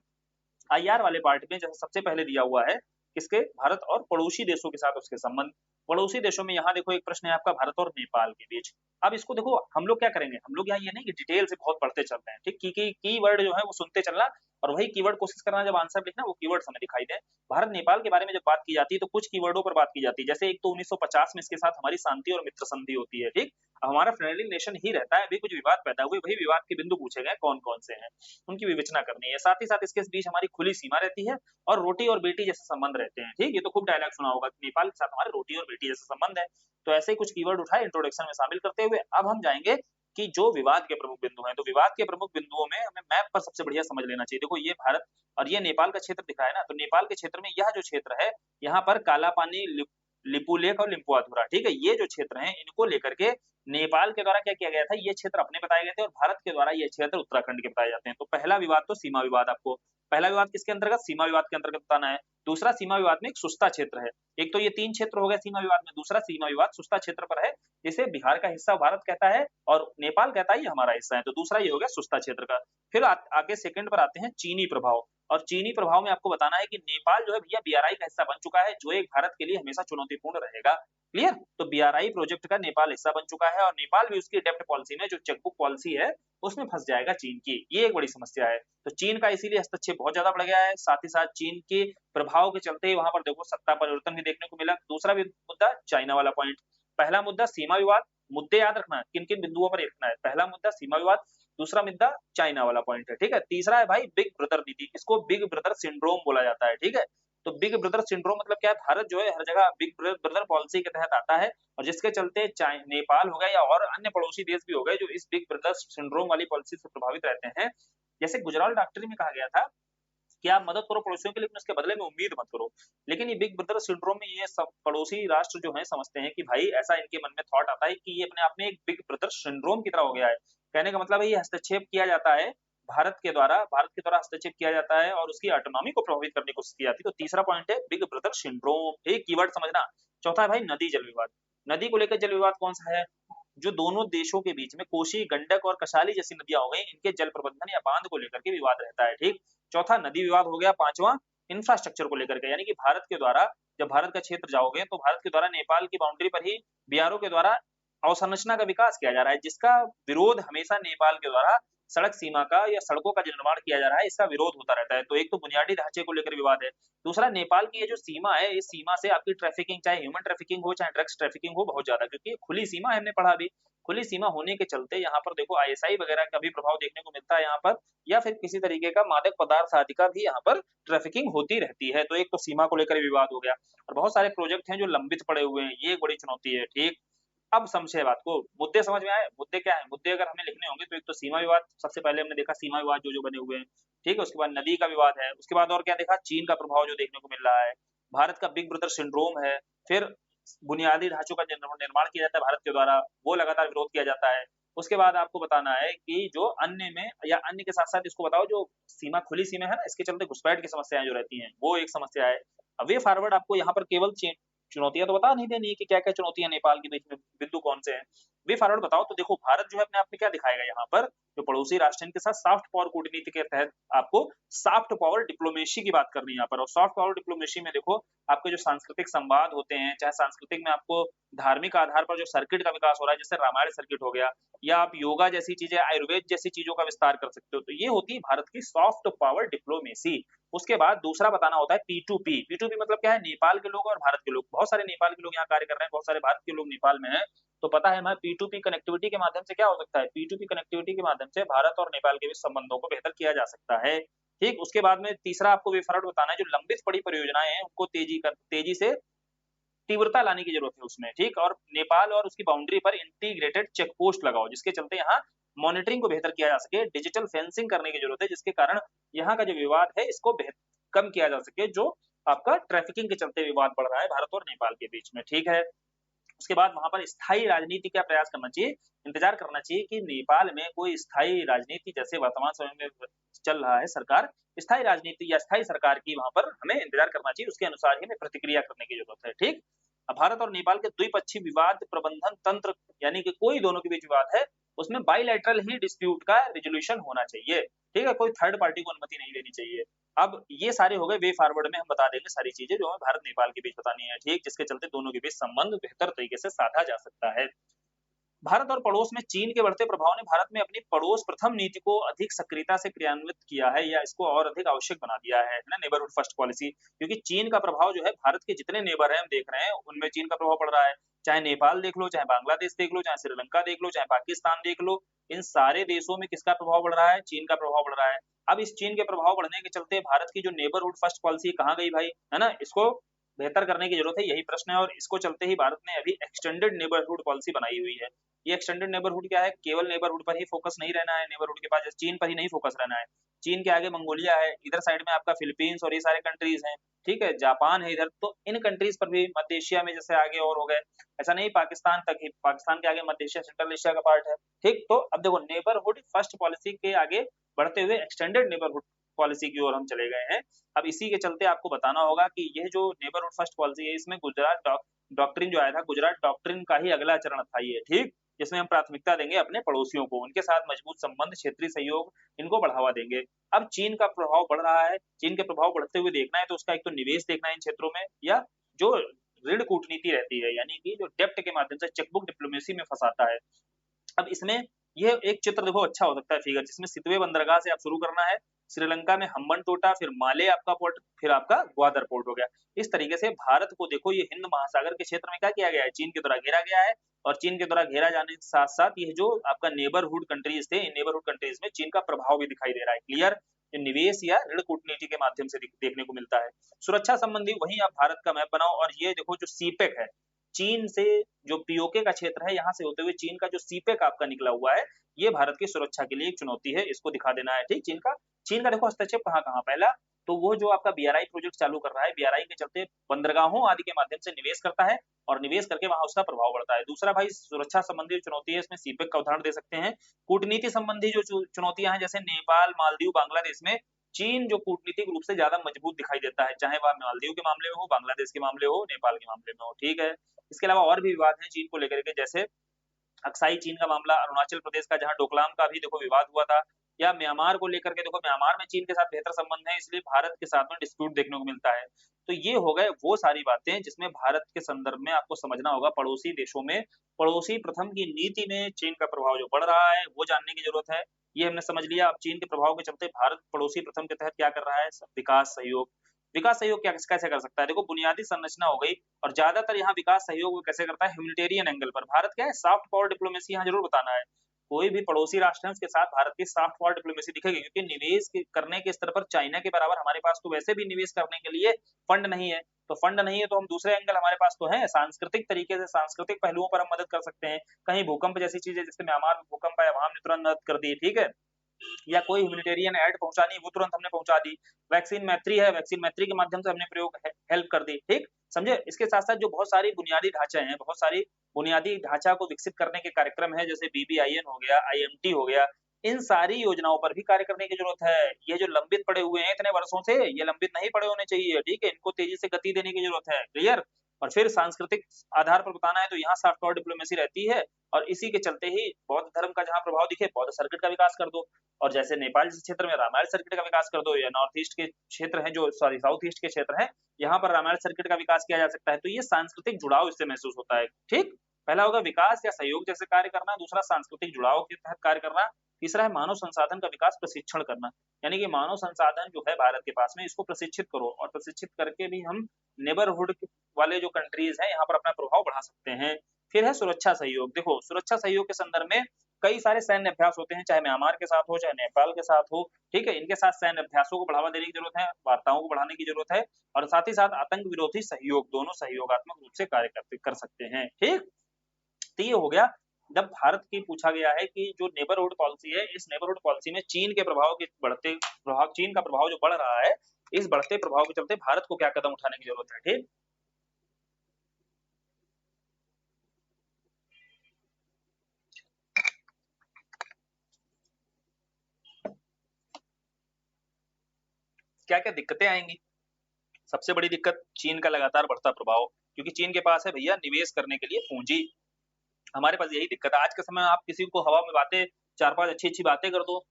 आईआर वाले पार्ट में जैसे सबसे पहले दिया हुआ है किसके, भारत और पड़ोसी देशों के साथ उसके संबंध। पड़ोसी देशों में यहाँ देखो एक प्रश्न है आपका, भारत और नेपाल के बीच। अब इसको देखो, हम लोग क्या करेंगे, हम लोग यहाँ ये नहीं कि डिटेल से बहुत पढ़ते चलते हैं, ठीक, की वर्ड जो है वो सुनते चलना, और वही कीवर्ड कोशिश करना जब आंसर लिखना, वो कीवर्ड हमें दिखाई दे। भारत नेपाल के बारे में जब बात की जाती है, तो कुछ कीवर्डों पर बात की जाती है, जैसे एक तो 1950 में इसके साथ हमारी शांति और मित्र संधि होती है, ठीक। हमारा फ्रेंडली नेशन ही रहता है, अभी कुछ विवाद पैदा हुए, वही विवाद के बिंदु पूछे गए कौन कौन से हैं, उनकी विवेचना करनी है। साथ ही साथ इसके बीच हमारी खुली सीमा रहती है, और रोटी और बेटी जैसे संबंध रहते हैं, ठीक। ये तो खूब डायलॉग सुना होगा, नेपाल के साथ हमारे रोटी और बेटी जैसे संबंध है। तो ऐसे ही कुछ कीवर्ड उठाए इंट्रोडक्शन में शामिल करते हुए, अब हम जाएंगे कि जो विवाद के प्रमुख बिंदु हैं। तो विवाद के प्रमुख बिंदुओं में हमें मैप पर सबसे बढ़िया समझ लेना चाहिए। देखो ये भारत और ये नेपाल का क्षेत्र दिखा है ना, तो नेपाल के क्षेत्र में यह जो क्षेत्र है, यहाँ पर काला पानी, लिपुलेख और लिम्पुआधुरा, ठीक है, ये जो क्षेत्र हैं, इनको लेकर के नेपाल के द्वारा क्या किया गया था, ये क्षेत्र अपने बताए गए थे, और भारत के द्वारा ये क्षेत्र उत्तराखंड के बताए जाते हैं। तो पहला विवाद तो सीमा विवाद, आपको पहला विवाद किसके अंतर्गत, सीमा विवाद के अंतर्गत बताना है। दूसरा सीमा विवाद में एक सुस्ता क्षेत्र है। एक तो ये 3 क्षेत्र हो गए सीमा विवाद में, दूसरा सीमा विवाद सुस्ता क्षेत्र पर है, जिसे बिहार का हिस्सा भारत कहता है और नेपाल कहता है ये हमारा हिस्सा है। तो दूसरा ये हो गया सुस्ता क्षेत्र का। फिर आगे सेकंड पर आते हैं चीनी प्रभाव, और चीनी प्रभाव में आपको बताना है कि नेपाल जो है भैया बीआरआई का हिस्सा बन चुका है, जो एक भारत के लिए हमेशा चुनौतीपूर्ण रहेगा, क्लियर। तो बीआरआई प्रोजेक्ट का नेपाल हिस्सा बन चुका है, और नेपाल भी उसकी डेप्ट पॉलिसी में, जो चेकबुक पॉलिसी है, उसमें फंस जाएगा चीन की। ये एक बड़ी समस्या है। तो चीन का इसीलिए हस्तक्षेप बहुत ज्यादा बढ़ गया है। साथ ही साथ चीन के प्रभाव के चलते ही वहां पर देखो सत्ता परिवर्तन भी देखने को मिला। दूसरा मुद्दा चाइना वाला पॉइंट। पहला मुद्दा सीमा विवाद, मुद्दे याद रखना है किन किन बिंदुओं पर रखना है। पहला मुद्दा सीमा विवाद, दूसरा मुद्दा चाइना वाला पॉइंट है, ठीक है। तीसरा है भाई बिग ब्रदर नीति, इसको बिग ब्रदर सिंड्रोम बोला जाता है, ठीक है। तो बिग ब्रदर सिंड्रोम मतलब क्या है, भारत जो है हर जगह बिग ब्रदर पॉलिसी के तहत आता है, और जिसके चलते नेपाल हो गया या और अन्य पड़ोसी देश भी हो गए, जो इस बिग ब्रदर सिंड्रोम वाली पॉलिसी से प्रभावित रहते हैं। जैसे गुजराल डॉक्ट्रिन में कहा गया था कि आप मदद करो पड़ोसियों की, लेकिन उसके बदले में उम्मीद मत करो। लेकिन ये बिग ब्रदर सिंड्रोम में ये सब पड़ोसी राष्ट्र जो है समझते हैं कि भाई, ऐसा इनके मन में थॉट आता है कि ये अपने आप में एक बिग ब्रदर सिंड्रोम की तरह हो गया है। कहने का मतलब है ये हस्तक्षेप किया जाता है भारत के द्वारा हस्तक्षेप किया जाता है और उसकी ऑटोनॉमी को प्रभावित करने की कोशिश की जाती है। तो तीसरा पॉइंट है बिग ब्रदर सिंड्रोम, एक कीवर्ड समझना। चौथा है भाई नदी जल विवाद। नदी को लेकर जल विवाद कौन सा है? जो दोनों देशों के बीच में कोसी, गंडक और कशाली जैसी नदियां हो गई, इनके जल प्रबंधन या बांध को लेकर के विवाद रहता है। ठीक, चौथा नदी विवाद हो गया। पांचवा इंफ्रास्ट्रक्चर को लेकर के, यानी कि भारत के द्वारा, जब भारत का क्षेत्र जाओगे तो भारत के द्वारा नेपाल की बाउंड्री पर ही बीआरओ के द्वारा अवसंरचना का विकास किया जा रहा है, जिसका विरोध हमेशा नेपाल के द्वारा सड़क सीमा का या सड़कों का जो निर्माण किया जा रहा है, इसका विरोध होता रहता है। तो एक तो बुनियादी ढांचे को लेकर विवाद है। दूसरा, नेपाल की ये जो सीमा है, इस सीमा से आपकी ट्रैफिकिंग, चाहे ह्यूमन ट्रैफिकिंग हो चाहे ड्रग्स ट्रैफिकिंग हो, बहुत ज्यादा, क्योंकि खुली सीमा है, हमने पढ़ा अभी। खुली सीमा होने के चलते यहाँ पर देखो आईएसआई वगैरह का भी प्रभाव देखने को मिलता है यहाँ पर, या फिर किसी तरीके का मादक पदार्थ आदि का भी यहाँ पर ट्रैफिकिंग होती रहती है। तो एक तो सीमा को लेकर विवाद हो गया, और बहुत सारे प्रोजेक्ट हैं जो लंबित पड़े हुए हैं, ये एक बड़ी चुनौती है। ठीक, अब समझे बात को, मुद्दे समझ में आए? मुद्दे क्या है? मुद्दे अगर हमें लिखने होंगे तो एक तो सीमा विवाद, सबसे पहले हमने देखा सीमा विवाद जो जो बने हुए हैं। ठीक है, उसके बाद नदी का विवाद है, उसके बाद और क्या देखा? चीन का प्रभाव जो देखने को मिल रहा है, भारत का बिग ब्रदर सिंड्रोम है, फिर बुनियादी ढांचों का निर्माण किया जाता है भारत के द्वारा, वो लगातार विरोध किया जाता है। उसके बाद आपको बताना है कि जो अन्य में, या अन्य के साथ साथ इसको बताओ, जो सीमा, खुली सीमा है ना, इसके चलते घुसपैठ की समस्याएं जो रहती हैं, वो एक समस्या है। अब वे फॉरवर्ड आपको यहाँ पर केवल चुनौतियां तो बता नहीं देनी है कि क्या क्या चुनौतियां नेपाल के बीच में, बिंदु कौन से हैं। वे फॉरवर्ड बताओ। तो देखो भारत जो है अपने आप में क्या दिखाएगा यहाँ पर, जो पड़ोसी राष्ट्र, इनके साथ सॉफ्ट पावर कूटनीति के तहत आपको सॉफ्ट पावर डिप्लोमेसी की बात करनी है यहाँ पर। और सॉफ्ट पावर डिप्लोमेसी में देखो आपके जो सांस्कृतिक संवाद होते हैं, चाहे सांस्कृतिक में आपको धार्मिक आधार पर जो सर्किट का विकास हो रहा है, जैसे रामायण सर्किट हो गया, या आप योगा जैसी चीजें, आयुर्वेद जैसी चीजों का विस्तार कर सकते हो। तो ये होती है भारत की सॉफ्ट पावर डिप्लोमेसी। उसके बाद दूसरा बताना होता है P2P। P2P मतलब क्या है? नेपाल के लोग और भारत के लोग, बहुत सारे नेपाल के लोग यहाँ कार्य कर रहे हैं, बहुत सारे भारत के लोग नेपाल में हैं। तो पता है हमारे P2P कनेक्टिविटी के माध्यम से क्या हो सकता है? P2P कनेक्टिविटी के माध्यम से भारत और नेपाल के बीच संबंधों को बेहतर किया जा सकता है। ठीक, उसके बाद में तीसरा आपको विफरण बताना है, जो लंबित पड़ी परियोजनाएं हैं उनको तेजी से तीव्रता लाने की जरूरत है उसमें। ठीक, और नेपाल और उसकी बाउंड्री पर इंटीग्रेटेड चेक पोस्ट लगाओ, जिसके चलते यहाँ मॉनिटरिंग को बेहतर किया जा सके। डिजिटल फेंसिंग करने की जरूरत है, जिसके कारण यहाँ का जो विवाद है इसको कम किया जा सके, जो आपका ट्रैफिकिंग के चलते विवाद बढ़ रहा है भारत और नेपाल के बीच में। ठीक है, उसके बाद वहां पर स्थायी राजनीति का प्रयास करना चाहिए, इंतजार करना चाहिए कि नेपाल में कोई स्थायी राजनीति, जैसे वर्तमान समय में चल रहा है सरकार, स्थायी राजनीति या स्थायी सरकार की वहां पर हमें इंतजार करना चाहिए, उसके अनुसार ही हमें प्रतिक्रिया करने की जरूरत है। ठीक, अब भारत और नेपाल के द्विपक्षीय विवाद प्रबंधन तंत्र, यानी कि कोई दोनों के बीच विवाद है, उसमें बाइलैटरल ही डिस्प्यूट का रिजोल्यूशन होना चाहिए। ठीक है, कोई थर्ड पार्टी को अनुमति नहीं देनी चाहिए। अब ये सारे हो गए, वे फॉरवर्ड में हम बता देंगे सारी चीजें जो हमें भारत नेपाल के बीच बतानी है। ठीक, जिसके चलते दोनों के बीच संबंध बेहतर तरीके से साधा जा सकता है। भारत और पड़ोस में चीन के बढ़ते प्रभाव ने भारत में अपनी पड़ोस प्रथम नीति को अधिक सक्रियता से क्रियान्वित किया है, या इसको और अधिक आवश्यक बना दिया है ना, नेबरहुड फर्स्ट पॉलिसी। क्योंकि चीन का प्रभाव जो है, भारत के जितने नेबर हैं हम देख रहे हैं, उनमें चीन का प्रभाव पड़ रहा है। चाहे नेपाल देख लो, चाहे बांग्लादेश देख लो, चाहे श्रीलंका देख लो, चाहे पाकिस्तान देख लो, इन सारे देशों में किसका प्रभाव बढ़ रहा है? चीन का प्रभाव बढ़ रहा है। अब इस चीन के प्रभाव बढ़ने के चलते भारत की जो नेबरहुड फर्स्ट पॉलिसी कहाँ गई भाई, है ना? इसको बेहतर करने की जरूरत है, यही प्रश्न है। और इसको चलते ही भारत ने अभी एक्सटेंडेड नेबरहुड पॉलिसी बनाई हुई है। ये एक्सटेंडेड नेबरहुड क्या है? केवल नेबरहुड पर ही फोकस नहीं रहना है, नेबरहुड के पास चीन पर ही नहीं फोकस रहना है। चीन के आगे मंगोलिया है, इधर साइड में आपका फिलीपींस और ये सारे कंट्रीज हैं। ठीक है, जापान है इधर, तो इन कंट्रीज पर भी, मध्य एशिया में जैसे आगे और हो गए, ऐसा नहीं पाकिस्तान तक ही, पाकिस्तान के आगे मध्य एशिया, सेंट्रल एशिया का पार्ट है। ठीक, तो अब देखो नेबरहुड फर्स्ट पॉलिसी के आगे बढ़ते हुए एक्सटेंडेड नेबरहुड पॉलिसी की ओर हम चले गए हैं। अब इसी के चलते आपको बताना होगा कि यह जो नेबरहुड फर्स्ट पॉलिसी है, इसमें गुजरात डॉक्ट्रिन जो आया था, गुजरात डॉक्ट्रिन का ही अगला चरण था ये। ठीक, जिसमें हम प्राथमिकता देंगे अपने पड़ोसियों को, उनके साथ मजबूत संबंध, क्षेत्रीय सहयोग, इनको बढ़ावा देंगे। अब चीन का प्रभाव बढ़ रहा है, चीन के प्रभाव बढ़ते हुए देखना है तो उसका एक तो निवेश देखना है इन क्षेत्रों में, या जो ऋण कूटनीति रहती है, यानी कि जो डेप्ट के माध्यम से चेकबुक डिप्लोमेसी में फंसाता है। अब इसमें ये एक चित्र देखो अच्छा हो सकता है फिगर, जिसमें सितवे बंदरगाह से आप शुरू करना है, श्रीलंका में हम्बनटोटा, फिर माले आपका पोर्ट, फिर आपका ग्वादर पोर्ट हो गया। इस तरीके से भारत को देखो ये हिंद महासागर के क्षेत्र में क्या किया गया है, चीन के द्वारा घेरा गया है। और चीन के द्वारा घेरा जाने के साथ साथ ये जो आपका नेबरहुड कंट्रीज थे, इन नेबरहुड कंट्रीज में चीन का प्रभाव भी दिखाई दे रहा है। क्लियर? निवेश या ऋण कूटनीति के माध्यम से देखने को मिलता है। सुरक्षा संबंधी वहीं आप भारत का मैप बनाओ, और ये देखो जो सीपेक है, चीन से जो पीओके का क्षेत्र है, यहाँ से होते हुए चीन का जो सीपेक आपका निकला हुआ है, ये भारत की सुरक्षा के लिए एक चुनौती है, इसको दिखा देना है। ठीक, चीन का देखो हस्तक्षेप कहाँ कहाँ, पहला तो वो जो आपका बीआरआई प्रोजेक्ट चालू कर रहा है, बीआरआई के चलते बंदरगाहों आदि के माध्यम से निवेश करता है और निवेश करके वहां उसका प्रभाव बढ़ता है। दूसरा भाई सुरक्षा संबंधी चुनौती है, इसमें सीपेक का उदाहरण दे सकते हैं। कूटनीति संबंधी जो चुनौतियां हैं, जैसे नेपाल, मालदीव, बांग्लादेश में चीन जो कूटनीतिक रूप से ज्यादा मजबूत दिखाई देता है, चाहे वह मालदीव के मामले में हो, बांग्लादेश के मामले हो, नेपाल के मामले में हो, ठीक है। इसके अलावा और भी विवाद हैं चीन को लेकर के, जैसे अक्साई चीन का मामला, अरुणाचल प्रदेश का जहां डोकलाम का भी देखो विवाद हुआ था, या म्यांमार को लेकर के देखो, म्यांमार में चीन के साथ बेहतर संबंध है, इसलिए भारत के साथ में डिस्प्यूट देखने को मिलता है। तो ये हो गए वो सारी बातें जिसमें भारत के संदर्भ में आपको समझना होगा, पड़ोसी देशों में पड़ोसी प्रथम की नीति में चीन का प्रभाव जो बढ़ रहा है वो जानने की जरूरत है। ये हमने समझ लिया। अब चीन के प्रभाव के चलते भारत पड़ोसी प्रथम के तहत क्या कर रहा है, विकास सहयोग। विकास सहयोग क्या कैसे कर सकता है, देखो बुनियादी संरचना हो गई, और ज्यादातर यहाँ विकास सहयोग वो कैसे करता है, ह्यूमैनिटेरियन एंगल पर। भारत क्या है, सॉफ्ट पावर डिप्लोमेसी यहाँ जरूर बताना है। कोई भी पड़ोसी राष्ट्र है उसके साथ भारत की सॉफ्ट पावर डिप्लोमेसी दिखेगी, क्योंकि निवेश करने के स्तर पर चाइना के बराबर हमारे पास तो वैसे भी निवेश करने के लिए फंड नहीं है। तो फंड नहीं है तो हम दूसरे एंगल हमारे पास तो है, सांस्कृतिक तरीके से, सांस्कृतिक पहलुओं पर हम मदद कर सकते हैं। कहीं भूकंप जैसी चीजें, जैसे म्यांमार में भूकंप आया, वहां हमने तुरंत मदद कर दी, ठीक है। या कोई ह्यूमैनिटेरियन एड पहुंचानी, वो तुरंत हमने पहुंचा दी। वैक्सीन मैत्री है, वैक्सीन मैत्री के माध्यम से हमने प्रयोग हेल्प कर दी, ठीक समझे। इसके साथ साथ जो बहुत सारी बुनियादी ढांचे हैं, बहुत सारी बुनियादी ढांचा को विकसित करने के कार्यक्रम है, जैसे बीबीआईएन हो गया, आईएमटी हो गया, इन सारी योजनाओं पर भी कार्य करने की जरूरत है। ये जो लंबित पड़े हुए हैं इतने वर्षों से, ये लंबित नहीं पड़े होने चाहिए, ठीक है। इनको तेजी से गति देने की जरूरत है, क्लियर। और फिर सांस्कृतिक आधार पर बताना है तो यहाँ सॉफ्ट पावर डिप्लोमेसी रहती है, और इसी के चलते ही बौद्ध धर्म का जहां प्रभाव दिखे, बौद्ध सर्किट का विकास कर दो, और जैसे नेपाल जैसे क्षेत्र में रामायण सर्किट का विकास कर दो, या नॉर्थ ईस्ट के क्षेत्र हैं जो, सॉरी साउथ ईस्ट के क्षेत्र हैं, यहाँ पर रामायण सर्किट का विकास किया जा सकता है। तो ये सांस्कृतिक जुड़ाव इससे महसूस होता है, ठीक। पहला होगा विकास या सहयोग जैसे कार्य करना, दूसरा सांस्कृतिक जुड़ाव के तहत कार्य करना, तीसरा है मानव संसाधन का विकास प्रशिक्षण करना। यानी कि मानव संसाधन जो है भारत के पास में, इसको प्रशिक्षित करो, और प्रशिक्षित करके भी हम नेबरहुड वाले जो कंट्रीज हैं यहाँ पर अपना प्रभाव बढ़ा सकते हैं। फिर है सुरक्षा सहयोग। देखो सुरक्षा सहयोग के संदर्भ में कई सारे सैन्य अभ्यास होते हैं, चाहे म्यांमार के साथ हो, चाहे नेपाल के साथ हो, ठीक है। इनके साथ सैन्य अभ्यासों को बढ़ावा देने की जरूरत है, वार्ताओं को बढ़ाने की जरूरत है, और साथ ही साथ आतंक विरोधी सहयोग, दोनों सहयोगात्मक रूप से कार्य कर सकते हैं, ठीक। तो ये हो गया। जब भारत की पूछा गया है कि जो नेबरहुड पॉलिसी है, इस नेबरहुड पॉलिसी में चीन के प्रभाव के बढ़ते प्रभाव, चीन का प्रभाव जो बढ़ रहा है, इस बढ़ते प्रभाव के चलते भारत को क्या कदम उठाने की जरूरत है, ठीक। क्या क्या दिक्कतें आएंगी। सबसे बड़ी दिक्कत चीन का लगातार बढ़ता प्रभाव, क्योंकि चीन के पास है भैया निवेश करने के लिए पूंजी। हमारे पास यही दिक्कत है आज के समय। आप किसी को हवा में बातें, चार पांच अच्छी अच्छी बातें कर दो,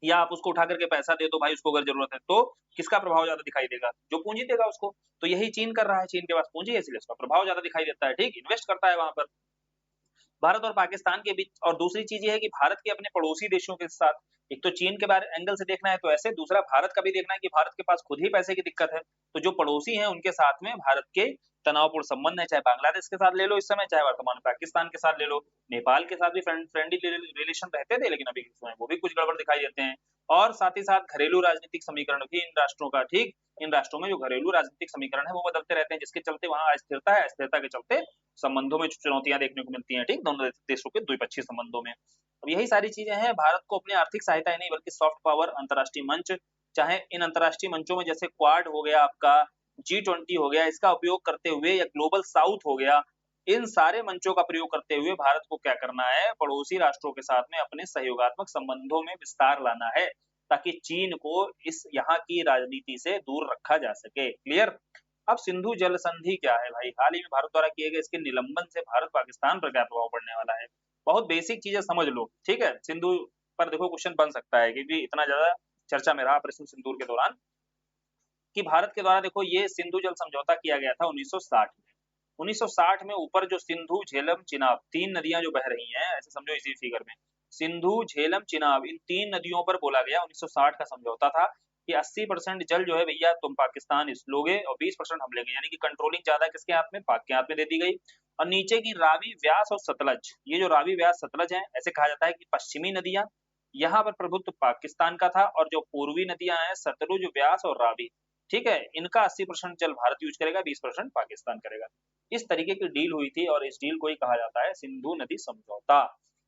या आप उसको उठा करके पैसा दे दो भाई उसको अगर जरूरत है, तो किसका प्रभाव ज्यादा दिखाई देगा, जो पूंजी देगा उसको। तो यही चीन कर रहा है, चीन के पास पूंजी है इसलिए उसका प्रभाव ज्यादा दिखाई देता है, ठीक। इन्वेस्ट करता है वहां पर। भारत और पाकिस्तान के बीच, और दूसरी चीज ये है कि भारत के अपने पड़ोसी देशों के साथ, एक तो चीन के बारे एंगल से देखना है तो ऐसे, दूसरा भारत का भी देखना है कि भारत के पास खुद ही पैसे की दिक्कत है। तो जो पड़ोसी हैं उनके साथ में भारत के तनावपूर्ण संबंध है, चाहे बांग्लादेश के साथ ले लो इस समय, चाहे वर्तमान में पाकिस्तान के साथ ले लो। नेपाल के साथ भी फ्रेंडली रिलेशन रहते थे, लेकिन अभी समय वो भी कुछ गड़बड़ दिखाई देते हैं। और साथ ही साथ घरेलू राजनीतिक समीकरण भी इन राष्ट्रों का, ठीक। इन राष्ट्रों में जो घरेलू राजनीतिक समीकरण है वो बदलते रहते हैं, जिसके चलते वहां अस्थिरता है, अस्थिरता के चलते संबंधों में चुनौतियां देखने को मिलती हैं, ठीक, दोनों देशों के द्विपक्षीय संबंधों में। अब यही सारी चीजें हैं। भारत को अपनी आर्थिक सहायता ही नहीं बल्कि सॉफ्ट पावर, अंतर्राष्ट्रीय मंच, चाहे इन अंतर्राष्ट्रीय मंचों में जैसे क्वाड हो गया आपका, G20 हो गया, इसका उपयोग करते हुए, या ग्लोबल साउथ हो गया, इन सारे मंचों का प्रयोग करते हुए भारत को क्या करना है, पड़ोसी राष्ट्रों के साथ में अपने सहयोगात्मक संबंधों में विस्तार लाना है, ताकि चीन को इस यहाँ की राजनीति से दूर रखा जा सके, क्लियर। अब सिंधु जल संधि क्या है भाई, हाल ही में भारत द्वारा किए गए इसके निलंबन से भारत पाकिस्तान पर क्या प्रभाव पड़ने वाला है। बहुत बेसिक चीजें समझ लो, ठीक है। सिंधु पर देखो क्वेश्चन बन सकता है, क्योंकि इतना ज्यादा चर्चा में रहा ऑपरेशन सिंदूर के दौरान, कि भारत के द्वारा देखो ये सिंधु जल समझौता किया गया था 1960 में। 1960 में ऊपर जो सिंधु, झेलम, चिनाब, तीन नदियां जो बह रही हैं, ऐसे समझो इसी फिगर में, सिंधु, झेलम, चिनाब, इन तीन नदियों पर बोला गया 1960 का समझौता था कि 80% जल जो है भैया तुम पाकिस्तान इस लोगे और 20% हम लेंगे। यानी कि कंट्रोलिंग ज्यादा किसके हाथ में, पाक के हाथ में दे दी गई। और नीचे की रावी, व्यास और सतलज, ये जो रावी, व्यास, सतलज है, ऐसे कहा जाता है कि पश्चिमी नदियां, यहाँ पर प्रभुत्व पाकिस्तान का था, और जो पूर्वी नदियां हैं सतलुज, व्यास और रावी, ठीक है, इनका 80% जल भारत यूज करेगा, 20% पाकिस्तान करेगा। इस तरीके की डील हुई थी, और इस डील को ही कहा जाता है सिंधु नदी समझौता।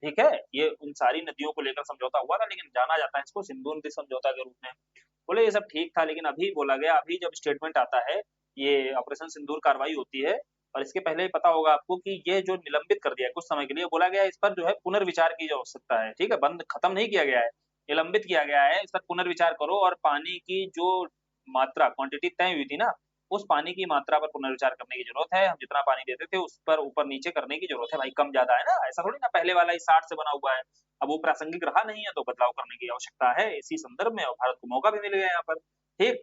ठीक है। ये उन सारी नदियों को लेकर समझौता हुआ था, लेकिन जाना जाता है इसको सिंधु नदी समझौता के रूप में। बोले ये सब ठीक था, लेकिन अभी बोला गया, अभी जब स्टेटमेंट आता है, ये ऑपरेशन सिंदूर कार्रवाई होती है, और इसके पहले पता होगा आपको कि ये जो निलंबित कर दिया है कुछ समय के लिए, बोला गया है इस पर जो है पुनर्विचार की जा सकता है, ठीक है, बंद खत्म नहीं किया गया है, निलंबित किया गया है, इस पर पुनर्विचार करो, और पानी की जो मात्रा क्वांटिटी तय हुई थी ना, उस पानी की मात्रा पर पुनर्विचार करने की जरूरत है। हम जितना पानी देते थे उस पर ऊपर नीचे करने की जरूरत है भाई, कम ज्यादा है ना, ऐसा थोड़ी ना पहले वाला ही 60 से बना हुआ है, अब वो प्रासंगिक रहा नहीं है तो बदलाव करने की आवश्यकता है इसी संदर्भ में, और भारत को मौका भी मिल गया यहाँ पर। ठीक,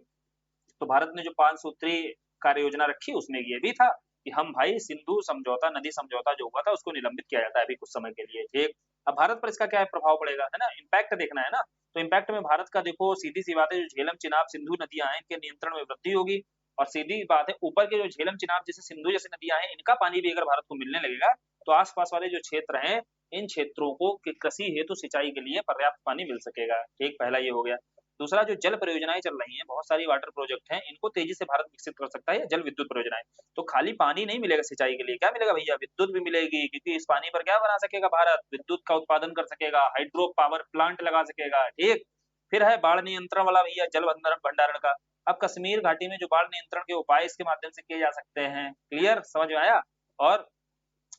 तो भारत ने जो 5 सूत्री कार्य योजना रखी उसमें ये भी था कि हम भाई सिंधु समझौता, नदी समझौता जो हुआ था उसको निलंबित किया जाता है अभी कुछ समय के लिए। ठीक, अब भारत पर इसका क्या प्रभाव पड़ेगा, है ना, इम्पैक्ट देखना है ना। तो इम्पैक्ट में भारत का देखो, सीधी सी बात है, जो झेलम चिनाब सिंधु नदियां हैं इनके नियंत्रण में वृद्धि होगी, और सीधी बात है ऊपर के जो झेलम चिनाब जैसे सिंधु जैसी नदियां हैं इनका पानी भी अगर भारत को मिलने लगेगा तो आसपास वाले जो क्षेत्र हैं इन क्षेत्रों को कृषि हेतु सिंचाई के लिए पर्याप्त पानी मिल सकेगा। ठीक, पहला ये हो गया। दूसरा, जो जल परियोजनाएं चल रही हैं, बहुत सारी वाटर प्रोजेक्ट हैं, इनको तेजी से भारत विकसित कर सकता है, जल विद्युत परियोजनाएं। तो खाली पानी नहीं मिलेगा सिंचाई के लिए, क्या मिलेगा भैया, विद्युत भी मिलेगी, क्योंकि इस पानी पर क्या बना सकेगा भारत, विद्युत का उत्पादन कर सकेगा, हाइड्रो पावर प्लांट लगा सकेगा। ठीक, फिर है बाढ़ नियंत्रण वाला भैया, जल भंडारण का। अब कश्मीर घाटी में जो बाढ़ नियंत्रण के उपाय इसके माध्यम से किए जा सकते हैं, क्लियर, समझ में आया। और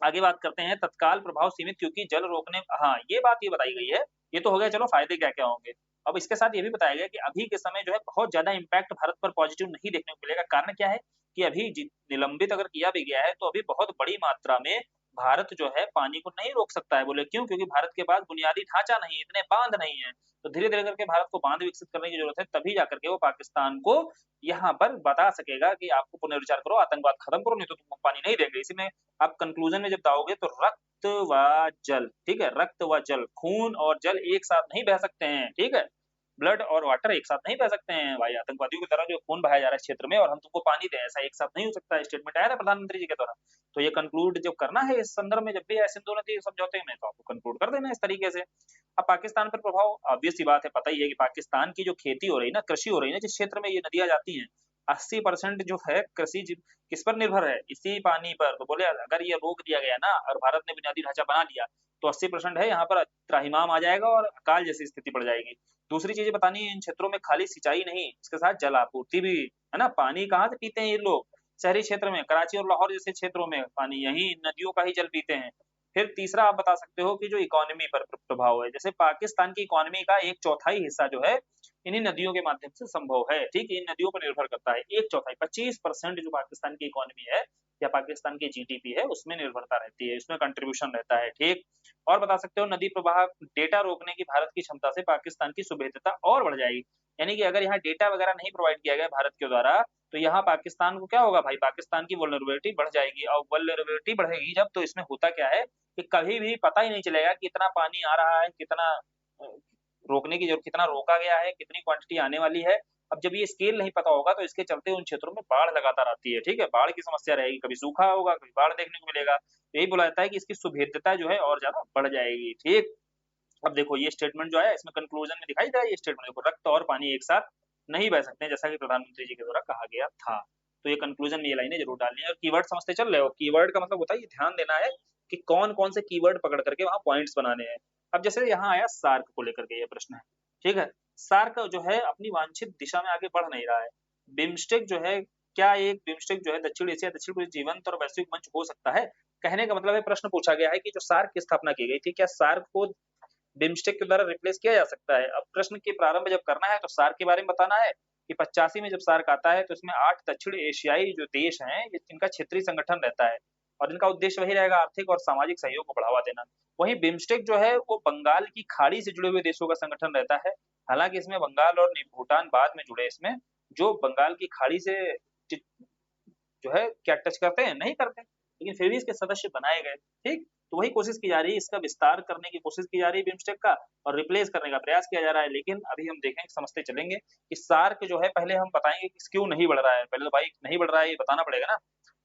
आगे बात करते हैं, तत्काल प्रभाव सीमित, क्योंकि जल रोकने, हाँ ये बात ये बताई गई है, ये तो हो गया, चलो फायदे क्या क्या होंगे। अब इसके साथ ये भी बताया गया कि अभी के समय जो है बहुत ज्यादा इम्पैक्ट भारत पर पॉजिटिव नहीं देखने को मिलेगा। कारण क्या है कि अभी निलंबित अगर किया भी गया है तो अभी बहुत बड़ी मात्रा में भारत जो है पानी को नहीं रोक सकता है। बोले क्यों, क्योंकि भारत के पास बुनियादी ढांचा नहीं है, इतने बांध नहीं है। तो धीरे धीरे करके भारत को बांध विकसित करने की जरूरत है, तभी जाकर के वो पाकिस्तान को यहाँ पर बता सकेगा कि आपको पुनर्विचार करो, आतंकवाद खत्म करो, नहीं तो तुमको पानी नहीं देंगे। इसी में आप कंक्लूजन में जब जाओगे तो रक्त व जल, ठीक है, रक्त व जल, खून और जल एक साथ नहीं बह सकते हैं। ठीक है, ब्लड और वाटर एक साथ नहीं बह सकते हैं भाई, आतंकवादियों की तरह जो खून बहाया जा रहा है इस क्षेत्र में, और हम तुमको पानी दें, ऐसा एक साथ नहीं हो सकता है। स्टेटमेंट आया ना प्रधानमंत्री जी के द्वारा। तो ये कंक्लूड जब करना है इस संदर्भ में, जब भी ऐसे सिंधु नदी समझौते में, तो आपको कंक्लूड कर देना इस तरीके से। अब पाकिस्तान पर प्रभाव ऑब्वियस सी बात है, पता ही है कि पाकिस्तान की जो खेती हो रही है ना, कृषि हो रही है ना, जिस क्षेत्र में ये नदियां जाती हैं, 80% जो है कृषि किस पर निर्भर है, इसी पानी पर। तो बोले अगर ये रोक दिया गया ना और भारत ने बुनियादी ढांचा बना लिया तो 80% है यहाँ पर त्राहिमाम आ जाएगा और अकाल जैसी स्थिति पड़ जाएगी। दूसरी चीजें बतानी है, इन क्षेत्रों में खाली सिंचाई नहीं, इसके साथ जल आपूर्ति भी है ना। पानी कहाँ से पीते हैं ये लोग, शहरी क्षेत्र में, कराची और लाहौर जैसे क्षेत्रों में पानी यही नदियों का ही जल पीते हैं। फिर तीसरा आप बता सकते हो कि जो इकोनॉमी पर प्रभाव है, जैसे पाकिस्तान की इकोनॉमी का 1/4 हिस्सा जो है इन्हीं नदियों के माध्यम से संभव है। ठीक, इन नदियों पर निर्भर करता है, 1/4, 25% जो पाकिस्तान की इकोनॉमी है या पाकिस्तान की जीडीपी है उसमें निर्भरता रहती है, इसमें कंट्रीब्यूशन रहता है। ठीक, और बता सकते हो नदी प्रवाह डेटा रोकने की भारत की क्षमता से पाकिस्तान की सुभेद्यता और बढ़ जाएगी। यानी कि अगर यहाँ डेटा वगैरह नहीं प्रोवाइड किया गया भारत के द्वारा तो यहाँ पाकिस्तान को क्या होगा भाई, पाकिस्तान की वल्नरेबिलिटी बढ़ जाएगी, और वल्नरेबिलिटी बढ़ेगी जब, तो इसमें होता क्या है कि कभी भी पता ही नहीं चलेगा कि कितना पानी आ रहा है, कितना रोकने की जरूरत, कितना रोका गया है, कितनी क्वांटिटी आने वाली है। अब जब ये स्केल नहीं पता होगा तो इसके चलते उन क्षेत्रों में बाढ़ लगातार आती है। ठीक है, बाढ़ की समस्या रहेगी, कभी सूखा होगा, कभी बाढ़ देखने को मिलेगा। तो यही बोला जाता है कि इसकी सुभेद्यता जो है और ज्यादा बढ़ जाएगी। ठीक, अब देखो ये स्टेटमेंट जो है इसमें कंक्लूजन में दिखाई दे रहा है, ये स्टेटमेंट देखो, रक्त और पानी एक साथ नहीं बह सकते, जैसा कि प्रधानमंत्री जी के द्वारा कहा गया था। तो ये कंक्लूजन में ये लाइनें जरूर डालनी है। और कीवर्ड समझते चल रहे हो, कीवर्ड का मतलब होता है, ये ध्यान देना है कि कौन कौन से कीवर्ड पकड़ करके वहां पॉइंट्स बनाने हैं। अब जैसे यहाँ आया सार्क को लेकर के ये प्रश्न है, ठीक है, सार्क जो है अपनी वांछित दिशा में आगे बढ़ नहीं रहा है। बिम्स्टेक जो है, क्या एक बिम्स्टेक जो है दक्षिण एशिया, दक्षिण पूर्व जीवंत और वैश्विक मंच हो सकता है? कहने का मतलब है, प्रश्न पूछा गया है कि जो सार्क की स्थापना की गई थी, क्या सार्क को बिम्स्टेक के द्वारा रिप्लेस किया जा सकता है? अब प्रश्न के प्रारंभ जब करना है तो सार्क के बारे में बताना है कि 85 में जब सार्क आता है तो इसमें 8 दक्षिण एशियाई जो देश हैं इनका क्षेत्रीय संगठन रहता है, और इनका उद्देश्य वही रहेगा, आर्थिक और सामाजिक सहयोग को बढ़ावा देना। वहीं बिम्स्टेक जो है वो बंगाल की खाड़ी से जुड़े हुए देशों का संगठन रहता है। हालांकि इसमें बंगाल और भूटान बाद में जुड़े, इसमें जो बंगाल की खाड़ी से जो है क्या टच करते हैं, नहीं करते, लेकिन फिर भी इसके सदस्य बनाए गए। ठीक, तो वही कोशिश की जा रही है, इसका विस्तार करने की कोशिश की जा रही है बिम्स्टेक का, और रिप्लेस करने का प्रयास किया जा रहा है। लेकिन अभी हम देखेंगे, समझते चलेंगे कि सार्क जो है, पहले हम बताएंगे कि क्यों नहीं बढ़ रहा है। पहले तो भाई नहीं बढ़ रहा है ये बताना पड़ेगा ना।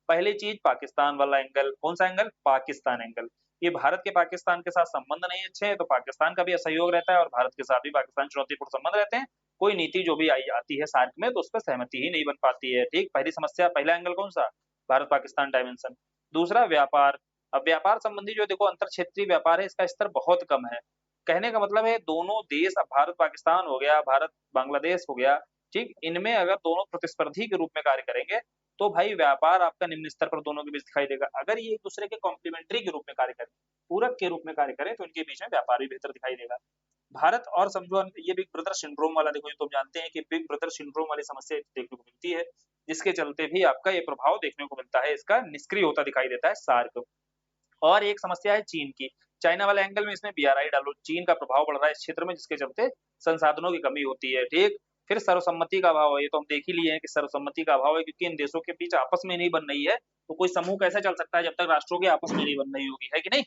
पहली चीज, पाकिस्तान वाला एंगल। कौन सा एंगल? पाकिस्तान एंगल। ये भारत के पाकिस्तान के साथ संबंध नहीं अच्छे हैं, तो पाकिस्तान का भी असहयोग रहता है, और भारत के साथ भी पाकिस्तान चुनौतीपूर्ण संबंध रहते हैं। कोई नीति जो भी आई आती है सार्क में तो उस पर सहमति ही नहीं बन पाती है। ठीक, पहली समस्या, पहला एंगल कौन सा? भारत पाकिस्तान डायमेंशन। दूसरा, व्यापार। अब व्यापार संबंधी जो देखो अंतर क्षेत्रीय व्यापार है, इसका स्तर बहुत कम है। कहने का मतलब है दोनों देश, अब भारत पाकिस्तान हो गया, भारत बांग्लादेश हो गया, ठीक, इनमें अगर दोनों प्रतिस्पर्धी के रूप में कार्य करेंगे, तो भाई व्यापार आपका निम्न स्तर पर दोनों के बीच दिखाई देगा। अगर ये एक दूसरे के कॉम्प्लीमेंट्री के रूप में कार्य करें, पूरक के रूप में कार्य करें, तो इनके बीच में व्यापार भी बेहतर दिखाई देगा। भारत और समझो ये बिग ब्रदर सिंड्रोम वाला, देखो ये तुम जानते हैं कि बिग ब्रदर सिंड्रोम वाली समस्या देखने को मिलती है, जिसके चलते भी आपका ये प्रभाव देखने को मिलता है, इसका निष्क्रिय होता दिखाई देता है सार्क। और एक समस्या है चीन की, चाइना वाले एंगल में इसमें बीआरआई डालो, चीन का प्रभाव बढ़ रहा है इस क्षेत्र में, जिसके चलते संसाधनों की कमी होती है, ठीक। फिर सर्वसम्मति का अभाव है, ये तो हम देख ही लिए हैं कि सर्वसम्मति का अभाव है, क्योंकि इन देशों के बीच आपस में नहीं बन रही है, तो कोई समूह कैसे चल सकता है जब तक राष्ट्रों के आपस में नहीं बन रही होगी, है कि नहीं।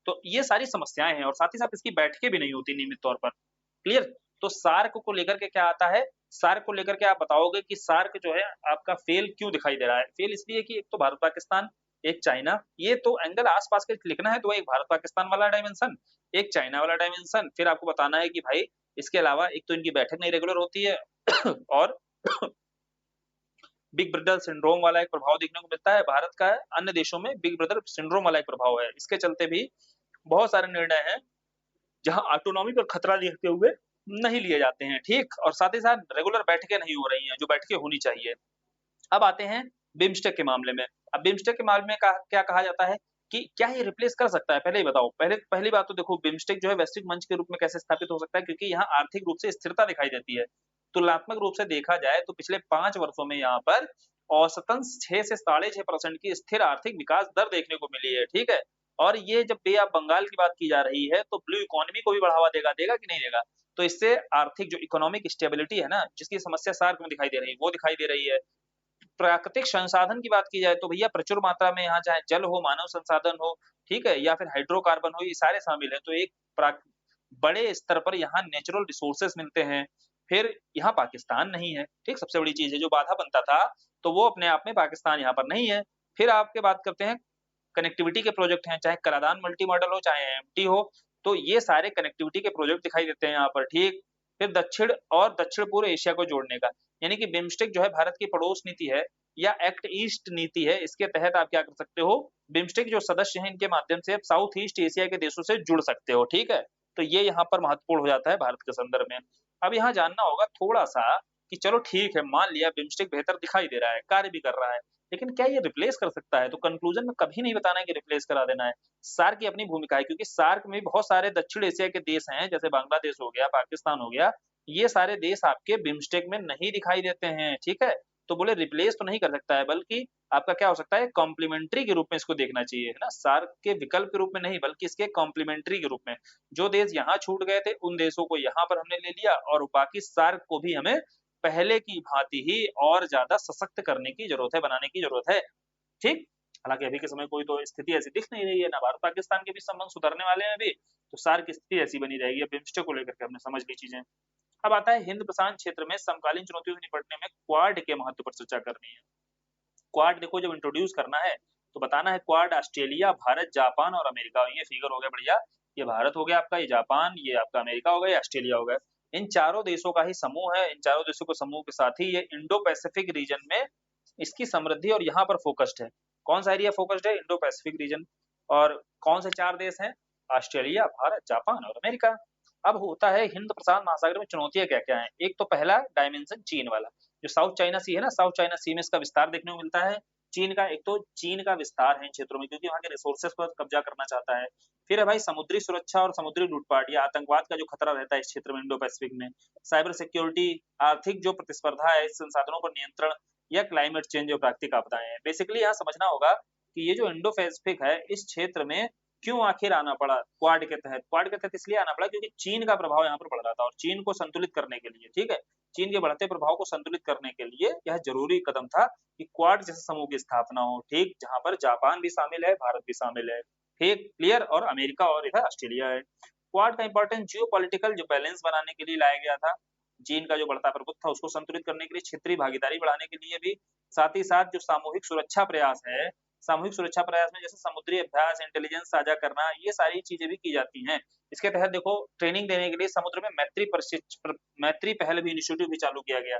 तो ये सारी समस्याएं हैं, और साथ ही साथ इसकी बैठकें भी नहीं होती नियमित तौर पर। क्लियर। तो सार्क को लेकर के क्या आता है, सार्क को लेकर के आप बताओगे कि सार्क जो है आपका फेल क्यों दिखाई दे रहा है। फेल इसलिए कि एक तो भारत पाकिस्तान, एक चाइना, ये तो एंगल आसपास के लिखना है, तो एक भारत पाकिस्तान वाला डायमेंशन, एक चाइना वाला डायमेंशन, फिर आपको बताना है कि भाई इसके अलावा एक तो इनकी बैठक नहीं रेगुलर होती है और बिग ब्रदर सिंड्रोम वाला एक प्रभाव देखने को मिलता है भारत का, अन्य देशों में बिग ब्रदर सिंड्रोम वाला एक प्रभाव है। इसके चलते भी बहुत सारे निर्णय हैं जहां ऑटोनॉमी पर खतरा देखते हुए नहीं लिए जाते हैं, ठीक। और साथ ही साथ रेगुलर बैठकें नहीं हो रही हैं, जो बैठकें होनी चाहिए। अब आते हैं बिम्स्टेक के मामले में। अब बिम्स्टेक के मामले में क्या कहा जाता है कि क्या ये रिप्लेस कर सकता है, पहले ही बताओ। पहली बात तो देखो, बिम्स्टेक जो है वैश्विक मंच के रूप में कैसे स्थापित हो सकता है, क्योंकि यहाँ आर्थिक रूप से स्थिरता दिखाई देती है। तुलनात्मक रूप से देखा जाए तो पिछले 5 वर्षों में यहाँ पर औसतन 6 से 6.5% की स्थिर आर्थिक विकास दर देखने को मिली है, ठीक है। और ये जब बे ऑफ बंगाल की बात की जा रही है, तो ब्लू इकोनॉमी को भी बढ़ावा देगा कि नहीं देगा। तो इससे आर्थिक जो इकोनॉमिक स्टेबिलिटी है ना, जिसकी समस्या सार्क में दिखाई दे रही है, वो दिखाई दे रही है। प्राकृतिक संसाधन की बात की जाए तो भैया प्रचुर मात्रा में यहाँ चाहे जल हो, मानव संसाधन हो, ठीक है, या फिर हाइड्रोकार्बन हो, ये सारे शामिल हैं। तो एक बड़े स्तर पर यहाँ नेचुरल रिसोर्सेस मिलते हैं। फिर यहाँ पाकिस्तान नहीं है, ठीक, सबसे बड़ी चीज है जो बाधा बनता था, तो वो अपने आप में पाकिस्तान यहाँ पर नहीं है। फिर आपके बात करते हैं कनेक्टिविटी के प्रोजेक्ट हैं, चाहे करादान मल्टी मॉडल हो, चाहे एमटी हो, तो ये सारे कनेक्टिविटी के प्रोजेक्ट दिखाई देते हैं यहाँ पर, ठीक। फिर दक्षिण पूर्व एशिया को जोड़ने का, यानी कि बिम्स्टेक जो है भारत की पड़ोस नीति है या एक्ट ईस्ट नीति है, इसके तहत आप क्या कर सकते हो, बिम्स्टेक जो सदस्य हैं इनके माध्यम से आप साउथ ईस्ट एशिया के देशों से जुड़ सकते हो, ठीक है। तो ये यहाँ पर महत्वपूर्ण हो जाता है भारत के संदर्भ में। अब यहाँ जानना होगा थोड़ा सा कि चलो ठीक है, मान लिया बिम्स्टेक बेहतर दिखाई दे रहा है, कार्य भी कर रहा है, लेकिन क्या ये रिप्लेस कर सकता है। तो कंक्लूजन में कभी नहीं बताना है कि रिप्लेस करा देना है। सार्क की अपनी भूमिका है, क्योंकि सार्क में बहुत सारे दक्षिण एशिया के देश हैं, जैसे बांग्लादेश हो गया, पाकिस्तान हो गया, ये सारे देश आपके बिम्स्टेक में नहीं दिखाई देते हैं, ठीक है। तो बोले रिप्लेस तो नहीं कर सकता है, बल्कि आपका क्या हो सकता है, कॉम्प्लीमेंट्री के रूप में इसको देखना चाहिए, है ना। सार्क के विकल्प के रूप में नहीं, बल्कि इसके कॉम्प्लीमेंट्री के रूप में। जो देश यहाँ छूट गए थे उन देशों को यहाँ पर हमने ले लिया, और बाकी सार्क को भी हमें पहले की भांति ही और ज्यादा सशक्त करने की जरूरत है, बनाने की जरूरत है, ठीक। हालांकि अभी के समय कोई तो स्थिति ऐसी दिख नहीं रही है, ना भारत पाकिस्तान के भी संबंध सुधरने वाले हैं अभी, तो सार्क की स्थिति ऐसी बनी रहेगी। बिम्स्टेक को लेकर के हमने समझ ली चीजें। अब आता है हिंद प्रशांत क्षेत्र में समकालीन चुनौतियों से निपटने में क्वाड के महत्व पर चर्चा करनी है। क्वाड देखो जब इंट्रोड्यूस करना है तो बताना है, क्वाड ऑस्ट्रेलिया, भारत, जापान और अमेरिका, ये फिगर हो गया बढ़िया, ये भारत हो गया आपका, ये जापान, ये आपका अमेरिका हो गया, ये ऑस्ट्रेलिया हो गया। इन चारों देशों का ही समूह है। इन चारों देशों के समूह के साथ ही ये इंडो पैसिफिक रीजन में इसकी समृद्धि और यहाँ पर फोकस्ड है। कौन सा एरिया फोकस्ड है, इंडो पैसिफिक रीजन। और कौन से 4 देश हैं, ऑस्ट्रेलिया, भारत, जापान और अमेरिका। अब होता है हिंद प्रशांत महासागर में चुनौतियां क्या क्या हैं। एक तो पहला डायमेंशन चीन वाला, जो साउथ चाइना सी है ना, साउथ चाइना सी में इसका विस्तार देखने को मिलता है। चीन का, एक तो चीन का विस्तार है इन क्षेत्रों में, क्योंकि वहां के रिसोर्सेज पर कब्जा करना चाहता है। फिर है भाई समुद्री सुरक्षा और समुद्री लूटपाट या आतंकवाद का जो खतरा रहता है इस क्षेत्र में, इंडो पैसिफिक में। साइबर सिक्योरिटी, आर्थिक जो प्रतिस्पर्धा है, इस संसाधनों पर नियंत्रण, या क्लाइमेट चेंज जो प्राकृतिक आपदाएं हैं। बेसिकली यहाँ समझना होगा कि ये जो इंडो पैसिफिक है, इस क्षेत्र में क्यों आखिर आना पड़ा क्वाड के तहत। क्वाड के तहत इसलिए आना पड़ा क्योंकि चीन का प्रभाव यहाँ पर बढ़ रहा था, और चीन को संतुलित करने के लिए, ठीक है, चीन के बढ़ते प्रभाव को संतुलित करने के लिए यह जरूरी कदम था कि क्वाड जैसे समूह की स्थापना हो, ठीक, जहां पर जापान भी शामिल है, भारत भी शामिल है, ठीक, क्लियर, और अमेरिका और इधर ऑस्ट्रेलिया है। क्वाड का इंपॉर्टेंट जियो पॉलिटिकल जो बैलेंस बनाने के लिए लाया गया था। चीन का जो बढ़ता प्रभुत्व था उसको संतुलित करने के लिए, क्षेत्रीय भागीदारी बढ़ाने के लिए भी, साथ ही साथ जो सामूहिक सुरक्षा प्रयास है, सामूहिक सुरक्षा प्रयास में जैसे समुद्री अभ्यास, इंटेलिजेंस साझा करना, ये सारी चीजें भी की जाती हैं। इसके तहत देखो ट्रेनिंग देने के लिए समुद्र में मैत्री पहल भी इनिशिएटिव भी चालू किया गया।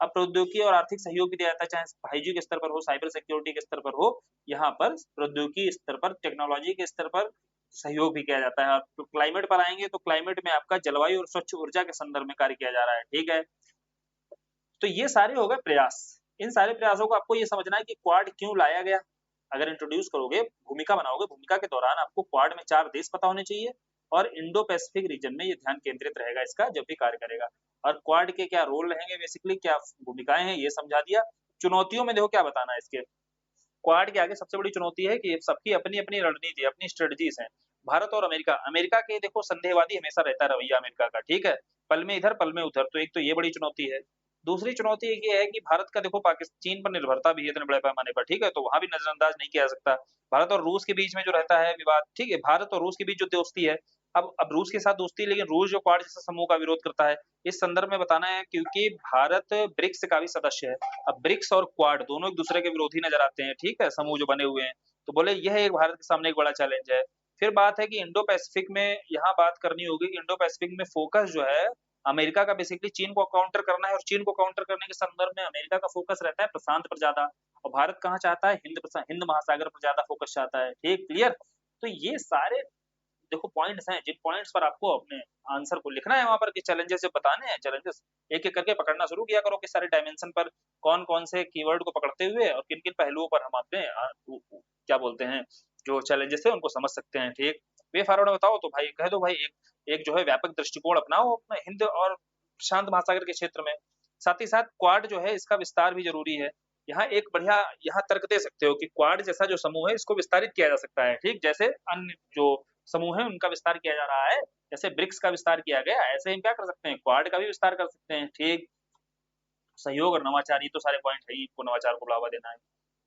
अब प्रौद्योगिकी और आर्थिक सहयोग भी दिया जाता है, चाहे 5G के स्तर पर हो, साइबर सिक्योरिटी के स्तर पर हो, यहाँ पर प्रौद्योगिकी स्तर पर, टेक्नोलॉजी के स्तर पर सहयोग भी किया जाता है। तो क्लाइमेट पर आएँगे तो क्लाइमेट में आपका जलवायु और स्वच्छ ऊर्जा के संदर्भ में कार्य किया जा रहा है, ठीक है? तो ये सारे हो गए प्रयास। इन सारे प्रयासों को आपको ये समझना है कि क्वाड क्यों लाया गया? अगर इंट्रोड्यूस करोगे, भूमिका बनाओगे, भूमिका के दौरान आपको क्वाड में 4 देश पता होने चाहिए और इंडो पैसिफिक रीजन में ये ध्यान केंद्रित रहेगा इसका जब भी कार्य करेगा। और क्वाड के क्या रोल रहेंगे बेसिकली, क्या भूमिकाएँ हैं, ये समझा दिया। चुनौतियों में देखो क्या बताना है इसके। क्वाड के आगे सबसे बड़ी चुनौती है कि सबकी अपनी-अपनी रणनीति, अपनी स्ट्रेटजीज़ हैं। भारत और अमेरिका, अमेरिका के देखो संदेहवादी हमेशा रहता है रवैया अमेरिका का, ठीक है? पल में इधर, पल में उधर, तो एक तो ये बड़ी चुनौती है। दूसरी चुनौती एक ये है कि भारत का देखो चीन पर निर्भरता भी है इतने बड़े पैमाने पर, ठीक है? तो वहाँ भी नज़रअंदाज नहीं किया जा सकता। भारत और रूस के बीच में जो रहता है विवाद, ठीक है? भारत और रूस के बीच जो दोस्ती है, अब रूस के साथ दोस्ती है, लेकिन रूस जो क्वाड जैसे समूह का विरोध करता है, इस संदर्भ में बताना है क्योंकि भारत ब्रिक्स का भी सदस्य है। अब ब्रिक्स और क्वाड दोनों एक दूसरे के विरोधी नजर आते हैं, ठीक है? समूह जो बने हुए हैं। तो बोले यह एक भारत के सामने एक बड़ा चैलेंज है। फिर बात है कि इंडो पैसिफिक में यहाँ बात करनी होगी कि इंडो पैसिफिक में फोकस जो है अमेरिका का बेसिकली चीन को काउंटर करना है और चीन को काउंटर करने के संदर्भ में अमेरिका का फोकस रहता है प्रशांत पर ज्यादा और भारत कहाँ चाहता है हिंद महासागर पर ज्यादा फोकस चाहता है, ठीक क्लियर। तो ये सारे देखो पॉइंट्स हैं जिन पॉइंट्स पर आपको अपने आंसर को लिखना है वहां पर कि चैलेंजेस जो बताने हैं, चैलेंजेस एक एक करके पकड़ना शुरू किया करो कि सारे डायमेंशन पर कौन कौन से कीवर्ड को पकड़ते हुए और किन किन पहलुओं पर हम अपने क्या बोलते हैं जो चैलेंजेस है उनको समझ सकते हैं, ठीक। वे फॉरवर्ड बताओ तो भाई कह दो भाई एक जो है व्यापक दृष्टिकोण अपनाओ अपने हिंद और शांत महासागर के क्षेत्र में। साथ ही साथ क्वाड जो है इसका विस्तार भी जरूरी है। यहाँ एक बढ़िया यहाँ तर्क दे सकते हो कि क्वाड जैसा जो समूह है इसको विस्तारित किया जा सकता है, ठीक। जैसे अन्य जो समूह है उनका विस्तार किया जा रहा है, जैसे ब्रिक्स का विस्तार किया गया, ऐसे हम क्या कर सकते हैं क्वाड का भी विस्तार कर सकते हैं, ठीक। सहयोग और नवाचार ये तो सारे पॉइंट है ही, इनको नवाचार को बढ़ावा देना है।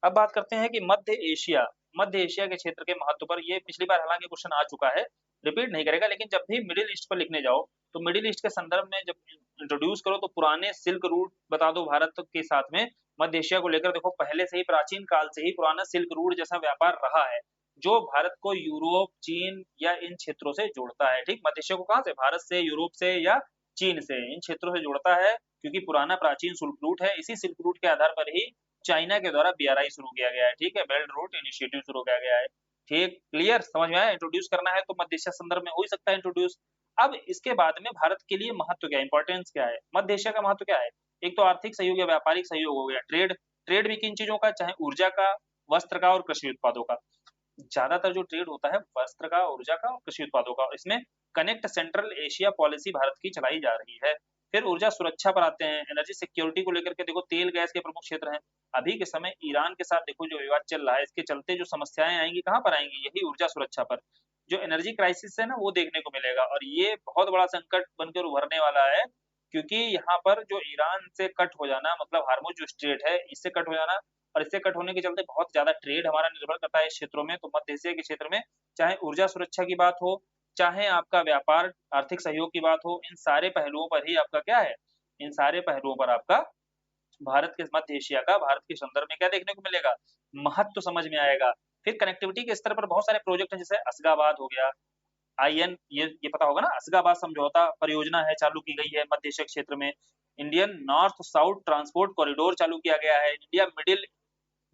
अब बात करते हैं कि मध्य एशिया के क्षेत्र के महत्व पर। ये पिछली बार हालांकि क्वेश्चन आ चुका है, रिपीट नहीं करेगा, लेकिन जब भी मिडिल ईस्ट पर लिखने जाओ तो मिडिल ईस्ट के संदर्भ में जब इंट्रोड्यूस करो तो पुराने सिल्क रूट बता दो भारत के साथ में मध्य एशिया को लेकर। देखो पहले से ही प्राचीन काल से ही पुराना सिल्क रूट जैसा व्यापार रहा है जो भारत को यूरोप चीन या इन क्षेत्रों से जोड़ता है, ठीक। मध्य एशिया को कहाँ से, भारत से, यूरोप से या चीन से, इन क्षेत्रों से जोड़ता है क्योंकि पुराना प्राचीन सिल्क रूट है। इसी सिल्क रूट के आधार पर ही चाइना के द्वारा बीआरआई शुरू किया गया है, ठीक है, बेल्ट रूट इनिशिएटिव शुरू किया गया है, ठीक क्लियर समझ में आया। इंट्रोड्यूस करना है तो मध्य एशिया संदर्भ में हो ही सकता है इंट्रोड्यूस। अब इसके बाद में भारत के लिए महत्व क्या है, इंपॉर्टेंस क्या है, मध्य एशिया का महत्व क्या है। एक तो आर्थिक सहयोग या व्यापारिक सहयोग हो गया, ट्रेड, ट्रेड भी किन चीजों का, चाहे ऊर्जा का, वस्त्र का और कृषि उत्पादों का। ज्यादातर जो ट्रेड होता है वस्त्र का, ऊर्जा का और कृषि उत्पादों का। इसमें connect central Asia policy Bharat की चलाई जा रही है। फिर ऊर्जा सुरक्षा पर आते हैं, एनर्जी सिक्योरिटी को लेकर के देखो तेल गैस के प्रमुख क्षेत्र हैं। अभी के समय ईरान के साथ देखो जो विवाद चल रहा है, इसके चलते जो समस्याएं आएंगी कहाँ पर आएंगी, यही ऊर्जा सुरक्षा पर। जो एनर्जी क्राइसिस है ना वो देखने को मिलेगा और ये बहुत बड़ा संकट बनकर उभरने वाला है क्योंकि यहाँ पर जो ईरान से कट हो जाना, मतलब हार्मुज जो स्ट्रेट है इससे कट हो जाना और इससे कट होने के चलते बहुत ज्यादा ट्रेड हमारा निर्भर करता है इस क्षेत्रों में। तो मध्य एशिया के क्षेत्र में चाहे ऊर्जा सुरक्षा की बात हो, चाहे आपका व्यापार आर्थिक सहयोग की बात हो, इन सारे पहलुओं पर ही आपका क्या है, इन सारे पहलुओं पर आपका भारत के मध्य एशिया का भारत के संदर्भ में क्या देखने को मिलेगा, महत्व समझ में आएगा। फिर कनेक्टिविटी के स्तर पर बहुत सारे प्रोजेक्ट हैं, जैसे असगाबाद हो गया, आईएन, ये पता होगा ना, असगाबाद समझौता परियोजना है, चालू की गई है मध्य एशिया क्षेत्र में। Indian north south transport corridor चालू किया गया है, इंडिया मिडिल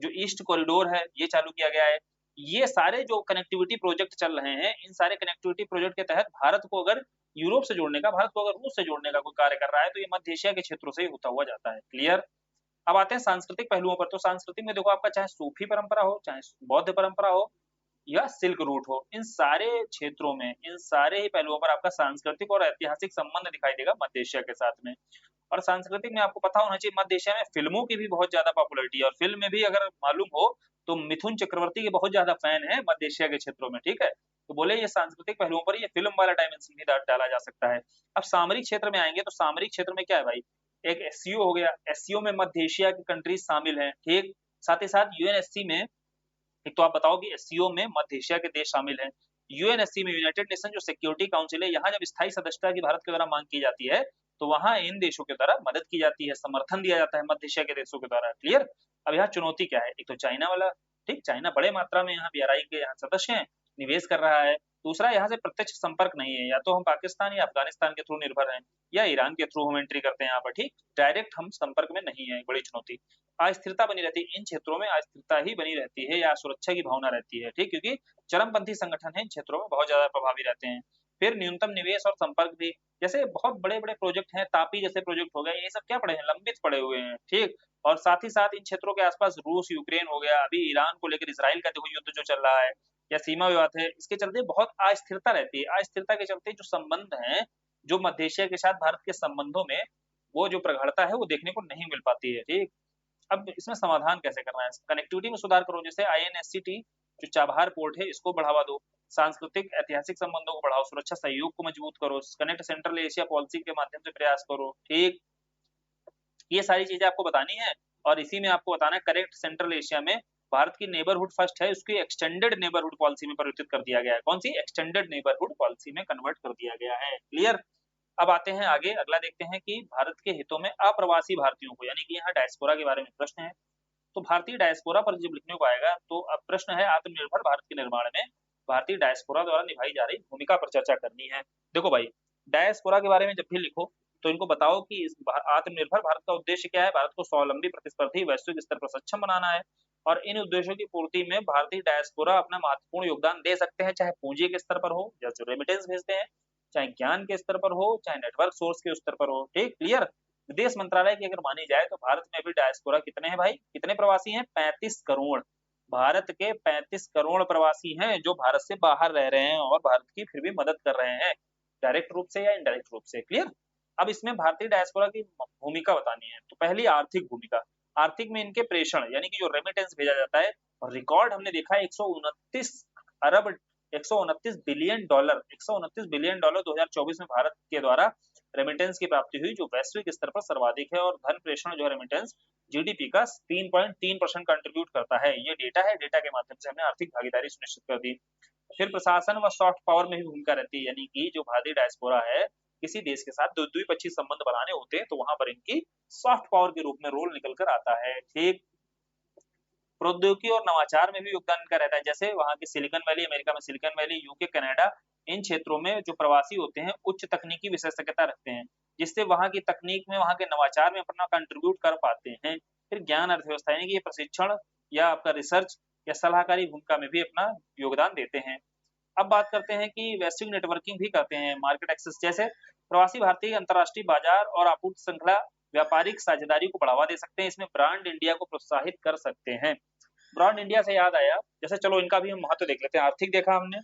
जो ईस्ट कॉरिडोर है ये चालू किया गया है। ये सारे जो कनेक्टिविटी प्रोजेक्ट चल रहे हैं, इन सारे कनेक्टिविटी प्रोजेक्ट के तहत भारत को अगर यूरोप से जोड़ने का, भारत को अगर रूस से जोड़ने का कोई कार्य कर रहा है तो ये मध्य एशिया के क्षेत्रों से ही होता हुआ जाता है, क्लियर। अब आते हैं सांस्कृतिक पहलुओं पर। तो सांस्कृतिक में देखो आपका चाहे सूफी परंपरा हो, चाहे बौद्ध परंपरा हो या सिल्क रूट हो, इन सारे क्षेत्रों में, इन सारे ही पहलुओं पर आपका सांस्कृतिक और ऐतिहासिक संबंध दिखाई देगा मध्य एशिया के साथ में। और सांस्कृतिक में आपको पता होना चाहिए मध्य एशिया में फिल्मों की भी बहुत ज्यादा पॉपुलरिटी है और फिल्म में भी अगर मालूम हो तो मिथुन चक्रवर्ती के बहुत ज्यादा फैन है मध्य एशिया के क्षेत्रों में, ठीक है। तो बोले ये सांस्कृतिक पहलुओं पर ये फिल्म वाला डायमेंशन भी डाला जा सकता है। अब सामरिक क्षेत्र में आएंगे तो सामरिक क्षेत्र में क्या है भाई, एक एससीओ हो गया, एससीओ में मध्य एशिया की कंट्रीज शामिल हैं, ठीक। साथ ही साथ यूएनएससी में, एक तो आप बताओ कि एससीओ में मध्य एशिया के देश शामिल हैं। यूएनएससी में यूनाइटेड नेशन जो सिक्योरिटी काउंसिल है, यहाँ जब स्थायी सदस्यता की भारत के द्वारा मांग की जाती है तो वहां इन देशों के द्वारा मदद की जाती है, समर्थन दिया जाता है मध्य एशिया के देशों के द्वारा, क्लियर। अब यहाँ चुनौती क्या है, एक तो चाइना वाला, ठीक, चाइना बड़े मात्रा में यहाँ बीआरआई के यहाँ सदस्य हैं निवेश कर रहा है। दूसरा, यहाँ से प्रत्यक्ष संपर्क नहीं है, या तो हम पाकिस्तान या अफगानिस्तान के थ्रू निर्भर हैं, या ईरान के थ्रू हम एंट्री करते हैं यहाँ पर, ठीक। डायरेक्ट हम संपर्क में नहीं है, बड़ी चुनौती। अस्थिरता बनी रहती है इन क्षेत्रों में, अस्थिरता ही बनी रहती है या सुरक्षा की भावना रहती है, ठीक, क्योंकि चरमपंथी संगठन है इन क्षेत्रों में बहुत ज्यादा प्रभावी रहते हैं। फिर न्यूनतम निवेश और संपर्क भी, जैसे बहुत बड़े बड़े प्रोजेक्ट हैं, तापी जैसे प्रोजेक्ट हो गए, ये सब क्या पड़े हैं, लंबित पड़े हुए हैं, ठीक। और साथ ही साथ इन क्षेत्रों के आसपास रूस, यूक्रेन हो गया, अभी ईरान को लेकर इसराइल का देखो युद्ध जो चल रहा है, या सीमा विवाद है, इसके चलते बहुत अस्थिरता रहती है। अस्थिरता के चलते जो संबंध हैं, जो मध्य एशिया के साथ भारत के संबंधों में वो जो प्रगाढ़ता है वो देखने को नहीं मिल पाती है, ठीक। अब इसमें समाधान कैसे करना है, कनेक्टिविटी में सुधार करो, जैसे INSCT जो चाबहार पोर्ट है इसको बढ़ावा दो, सांस्कृतिक ऐतिहासिक संबंधों को बढ़ाओ, सुरक्षा सहयोग को मजबूत करो, कनेक्ट सेंट्रल एशिया पॉलिसी के माध्यम से प्रयास करो, ठीक। ये सारी चीजें आपको बतानी है। और इसी में आपको बताना है करेक्ट सेंट्रल एशिया में भारत की नेबरहुड फर्स्ट है, उसकी एक्सटेंडेड नेबरहुड पॉलिसी में परिवर्तित कर दिया गया है। कौन सी? एक्सटेंडेड नेबरहुड पॉलिसी में कन्वर्ट कर दिया गया है। क्लियर। अब आते हैं आगे, अगला देखते हैं कि भारत के हितों में अप्रवासी भारतीयों को, यानी कि यहाँ डायस्पोरा के बारे में प्रश्न है। तो भारतीय डायस्पोरा पर जब लिखने को आएगा तो अब प्रश्न है आत्मनिर्भर भारत के निर्माण में भारतीय डायस्पोरा द्वारा निभाई जा रही भूमिका पर चर्चा करनी है। देखो भाई, डायस्पोरा के बारे में जब भी लिखो तो इनको बताओ कि इस आत्मनिर्भर भारत का उद्देश्य क्या है, भारत को स्वावलंबी, प्रतिस्पर्धी, वैश्विक स्तर पर सक्षम बनाना है। और इन उद्देश्यों की पूर्ति में भारतीय डायस्पोरा अपना महत्वपूर्ण योगदान दे सकते हैं, चाहे पूंजी के स्तर पर हो, जैसे रेमिटेंस भेजते हैं, चाहे ज्ञान के स्तर पर हो, चाहे नेटवर्क सोर्स के स्तर पर हो, ठीक। क्लियर। विदेश मंत्रालय की अगर मानी जाए तो भारत में अभी डायस्पोरा कितने हैं भाई, कितने प्रवासी हैं? 35 करोड़। भारत के 35 करोड़ प्रवासी हैं जो भारत से बाहर रह रहे हैं और भारत की फिर भी मदद कर रहे हैं, डायरेक्ट रूप से या इनडायरेक्ट रूप से। क्लियर। अब इसमें भारतीय डायस्पोरा की भूमिका बतानी है। तो पहली आर्थिक भूमिका, आर्थिक में इनके प्रेषण यानी कि जो रेमिटेंस भेजा जाता है, और रिकॉर्ड हमने देखा है 129 बिलियन डॉलर 2024 में भारत के द्वारा रेमिटेंस की प्राप्ति हुई, जो वैश्विक स्तर पर सर्वाधिक है। और धन प्रेषण जो रेमिटेंस जीडीपी का 3.3% कंट्रीब्यूट करता है। ये डेटा है, डेटा के माध्यम से हमने आर्थिक भागीदारी सुनिश्चित कर दी। फिर प्रशासन व सॉफ्ट पावर में भी भूमिका रहती है, यानी कि जो भारतीय डायस्पोरा है किसी देश के साथ द्विपक्षीय संबंध बनाने होते हैं तो वहां पर इनकी सॉफ्ट पावर के रूप में रोल निकल कर आता है, ठीक। प्रौद्योगिकी और नवाचार में भी योगदान इनका रहता है, जैसे वहां की सिलिकॉन वैली, अमेरिका में सिलिकॉन वैली, यूके, कनाडा, इन क्षेत्रों में जो प्रवासी होते हैं उच्च तकनीकी विशेषज्ञता रखते हैं, जिससे वहां की तकनीक में, वहां के नवाचार में अपना कंट्रीब्यूट कर पाते हैं। फिर ज्ञान अर्थव्यवस्था यानी कि ये प्रशिक्षण या आपका रिसर्च या सलाहकारी भूमिका में भी अपना योगदान देते हैं। अब बात करते हैं कि वैश्विक नेटवर्किंग भी करते हैं, मार्केट एक्सेस, जैसे प्रवासी भारतीय अंतर्राष्ट्रीय बाजार और आपूर्ति श्रृंखला व्यापारिक साझेदारी को बढ़ावा दे सकते हैं। इसमें ब्रांड इंडिया को प्रोत्साहित कर सकते हैं। ब्रांड इंडिया से याद आया, जैसे चलो इनका भी हम महत्व देख लेते हैं। आर्थिक देखा हमने,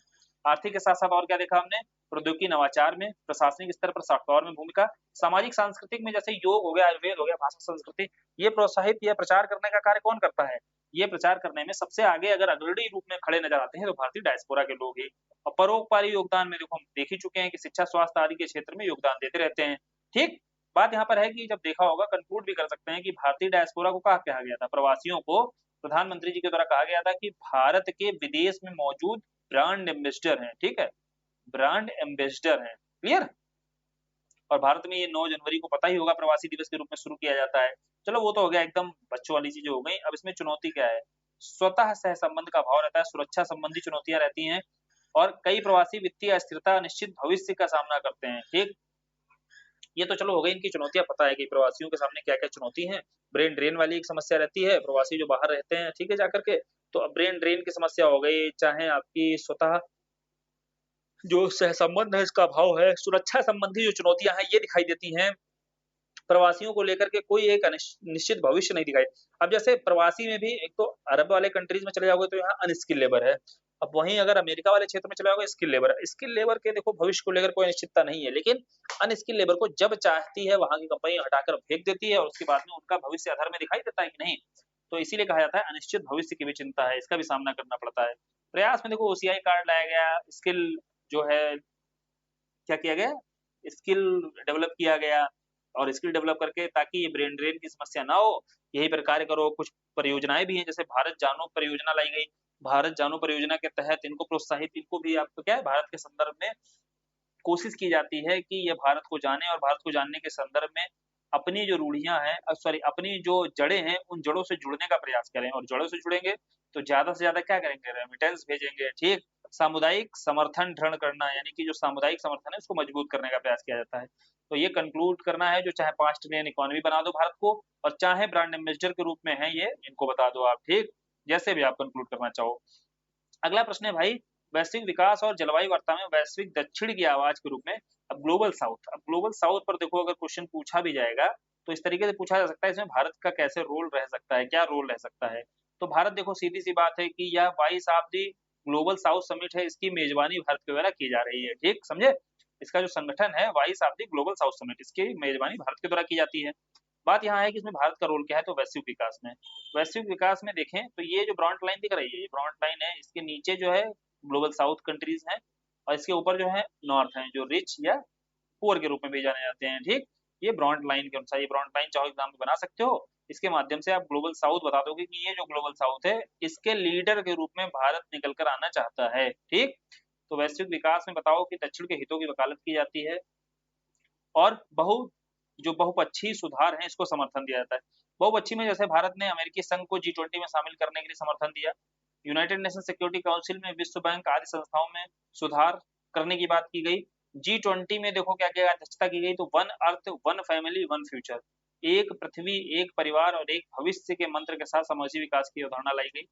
आर्थिक के साथ साथ और क्या देखा हमने? प्रौद्योगिकी, नवाचार में, प्रशासनिक स्तर पर सॉफ्ट पावर में भूमिका, सामाजिक सांस्कृतिक में जैसे योग हो गया, आयुर्वेद हो गया, भाषा संस्कृति, ये प्रोत्साहित या प्रचार करने का कार्य कौन करता है? ये प्रचार करने में सबसे आगे अगर अग्रणी रूप में खड़े नजर आते हैं तो भारतीय डायस्पोरा के लोग ही। और परोपकारी योगदान में देखो हम देख ही चुके हैं कि शिक्षा, स्वास्थ्य आदि के क्षेत्र में योगदान देते रहते हैं, ठीक। बात यहाँ पर है कि जब देखा होगा, कंक्लूड भी कर सकते हैं कि भारतीय डायस्पोरा को कहा कहा गया था, प्रवासियों को प्रधानमंत्री जी के द्वारा कहा गया था कि भारत के विदेश में मौजूद ब्रांड एम्बेसडर हैं, ठीक है, ब्रांड एम्बेसडर हैं। क्लियर। और भारत में ये 9 जनवरी को पता ही होगा प्रवासी दिवस के रूप में शुरू किया जाता है। चलो वो तो हो गया, एकदम बच्चों वाली चीजें हो गई। अब इसमें चुनौती क्या है? स्वतः सह संबंध का भाव रहता है, सुरक्षा संबंधी चुनौतियां रहती हैं, और कई प्रवासी वित्तीय अस्थिरता, अनिश्चित भविष्य का सामना करते हैं, ठीक। ये तो चलो हो गई इनकी चुनौतियां, पता है कि प्रवासियों के सामने क्या क्या चुनौती है। ब्रेन ड्रेन वाली एक समस्या रहती है, प्रवासी जो बाहर रहते हैं, ठीक है, जाकर के, तो अब ब्रेन ड्रेन की समस्या हो गई, चाहे आपकी स्वतः जो सहसंबंध है इसका अभाव है, सुरक्षा संबंधी जो चुनौतियां हैं ये दिखाई देती हैं। प्रवासियों को लेकर के कोई एक निश्चित भविष्य नहीं दिखाई। अब जैसे प्रवासी में भी एक तो अरब वाले कंट्रीज में चले जाओगे तो यहाँ अनस्किल लेबर है, अब वहीं अगर अमेरिका वाले क्षेत्र में चले जाओगे स्किल लेबर है। स्किल लेबर के देखो भविष्य को लेकर कोई निश्चितता नहीं है, लेकिन अनस्किल लेबर को जब चाहती है वहां की कंपनी हटाकर फेंक देती है और उसके बाद में उनका भविष्य अधर में दिखाई देता है कि नहीं। तो इसीलिए कहा जाता है अनिश्चित भविष्य की भी चिंता है, इसका भी सामना करना पड़ता है। प्रयास में देखो ओसीआई कार्ड लाया गया, स्किल जो है क्या किया गया, स्किल डेवलप किया गया, और स्किल डेवलप करके ताकि ये ब्रेन ड्रेन की समस्या ना हो, यही पर कार्य करो। कुछ परियोजनाएं भी हैं, जैसे भारत जानो परियोजना लाई गई। भारत जानो परियोजना के तहत इनको प्रोत्साहित, इनको भी आपको क्या है, भारत के संदर्भ में कोशिश की जाती है कि ये भारत को जाने, और भारत को जानने के संदर्भ में अपनी जो रूढ़ियां हैं, सॉरी अपनी जो जड़ें हैं, उन जड़ों से जुड़ने का प्रयास करें। और जड़ों से जुड़ेंगे तो ज्यादा से ज्यादा क्या करेंगे, रेमिटेंस भेजेंगे, ठीक। सामुदायिक समर्थन दृढ़ करना, यानी कि जो सामुदायिक समर्थन है उसको मजबूत करने का प्रयास किया जाता है। तो ये कंक्लूड करना है, जो चाहे 5 ट्रिलियन इकोनॉमी बना दो भारत को, और चाहे ब्रांड एम्बेसडर के रूप में है ये, इनको बता दो आप, ठीक? जैसे भी आप कंक्लूड करना चाहो। अगला प्रश्न है भाई, वैश्विक विकास और जलवायु वार्ता में वैश्विक दक्षिण की आवाज के रूप में अब ग्लोबल साउथ, अब ग्लोबल साउथ पर देखो अगर क्वेश्चन पूछा भी जाएगा तो इस तरीके से पूछा जा सकता है, इसमें भारत का कैसे रोल रह सकता है, क्या रोल रह सकता है। तो भारत देखो सीधी सी बात है कि यह 22 ग्लोबल साउथ समिट है, इसकी मेजबानी भारत के द्वारा की जा रही है, ठीक समझे। इसका जो संगठन है 22 ग्लोबल साउथ समिट, इसकी मेजबानी भारत के द्वारा की जाती है। बात यहाँ है कि इसमें भारत का रोल क्या है, तो वैश्विक विकास में, वैश्विक विकास में देखें तो ये जो ब्रॉड लाइन दिख रही है, ये ब्रॉड लाइन है, इसके नीचे जो है ग्लोबल साउथ कंट्रीज हैं, और इसके ऊपर जो है नॉर्थ है, जो रिच या पुअर के रूप में भी जाने जाते हैं, ठीक। ये ब्रॉड लाइन के अनुसार, ये ब्रॉड लाइन चाहो एग्जाम में बना सकते हो, इसके माध्यम से आप ग्लोबल साउथ बता दोगे कि ये जो ग्लोबल साउथ है इसके लीडर के रूप में भारत निकल कर आना चाहता है, ठीक। तो वैश्विक विकास में बताओ कि दक्षिण के हितों की वकालत की जाती है, और जो बहुपक्षीय सुधार है इसको समर्थन दिया जाता है। बहुपक्षीय में जैसे भारत ने अमेरिकी संघ को G20 में शामिल करने के लिए समर्थन दिया, यूनाइटेड नेशन सिक्योरिटी काउंसिल में विश्व बैंक आदि संस्थाओं में सुधार करने की बात की गई। G20 में देखो क्या क्या अध्यक्षता की गई, तो one earth one family one future, एक पृथ्वी एक परिवार और एक भविष्य के मंत्र के साथ समावेशी विकास की अवधारणा लाई गई।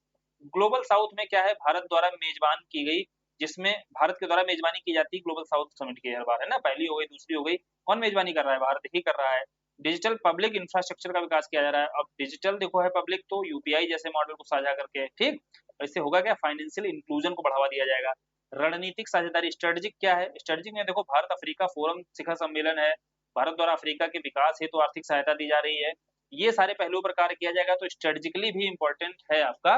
ग्लोबल साउथ में क्या है, भारत द्वारा मेजबान की गई, जिसमें भारत के द्वारा मेजबानी की जाती है ग्लोबल साउथ समिट की, हर बार है ना, पहली हो गई दूसरी हो गई, कौन मेजबानी कर रहा है, भारत ही कर रहा है। डिजिटल पब्लिक इंफ्रास्ट्रक्चर का विकास किया जा रहा है, अब डिजिटल देखो है पब्लिक तो यूपीआई जैसे मॉडल को साझा करके, ठीक। और इससे होगा क्या, फाइनेंशियल इंक्लूजन को बढ़ावा दिया जाएगा। रणनीतिक साझेदारी, स्ट्रेटेजिक क्या है, स्ट्रेटेजिक में देखो भारत अफ्रीका फोरम शिखर सम्मेलन है, भारत द्वारा अफ्रीका के विकास हेतु आर्थिक सहायता दी जा रही है, ये सारे पहलुओं पर कार्य किया जाएगा। तो स्ट्रेटेजिकली भी इंपॉर्टेंट है आपका,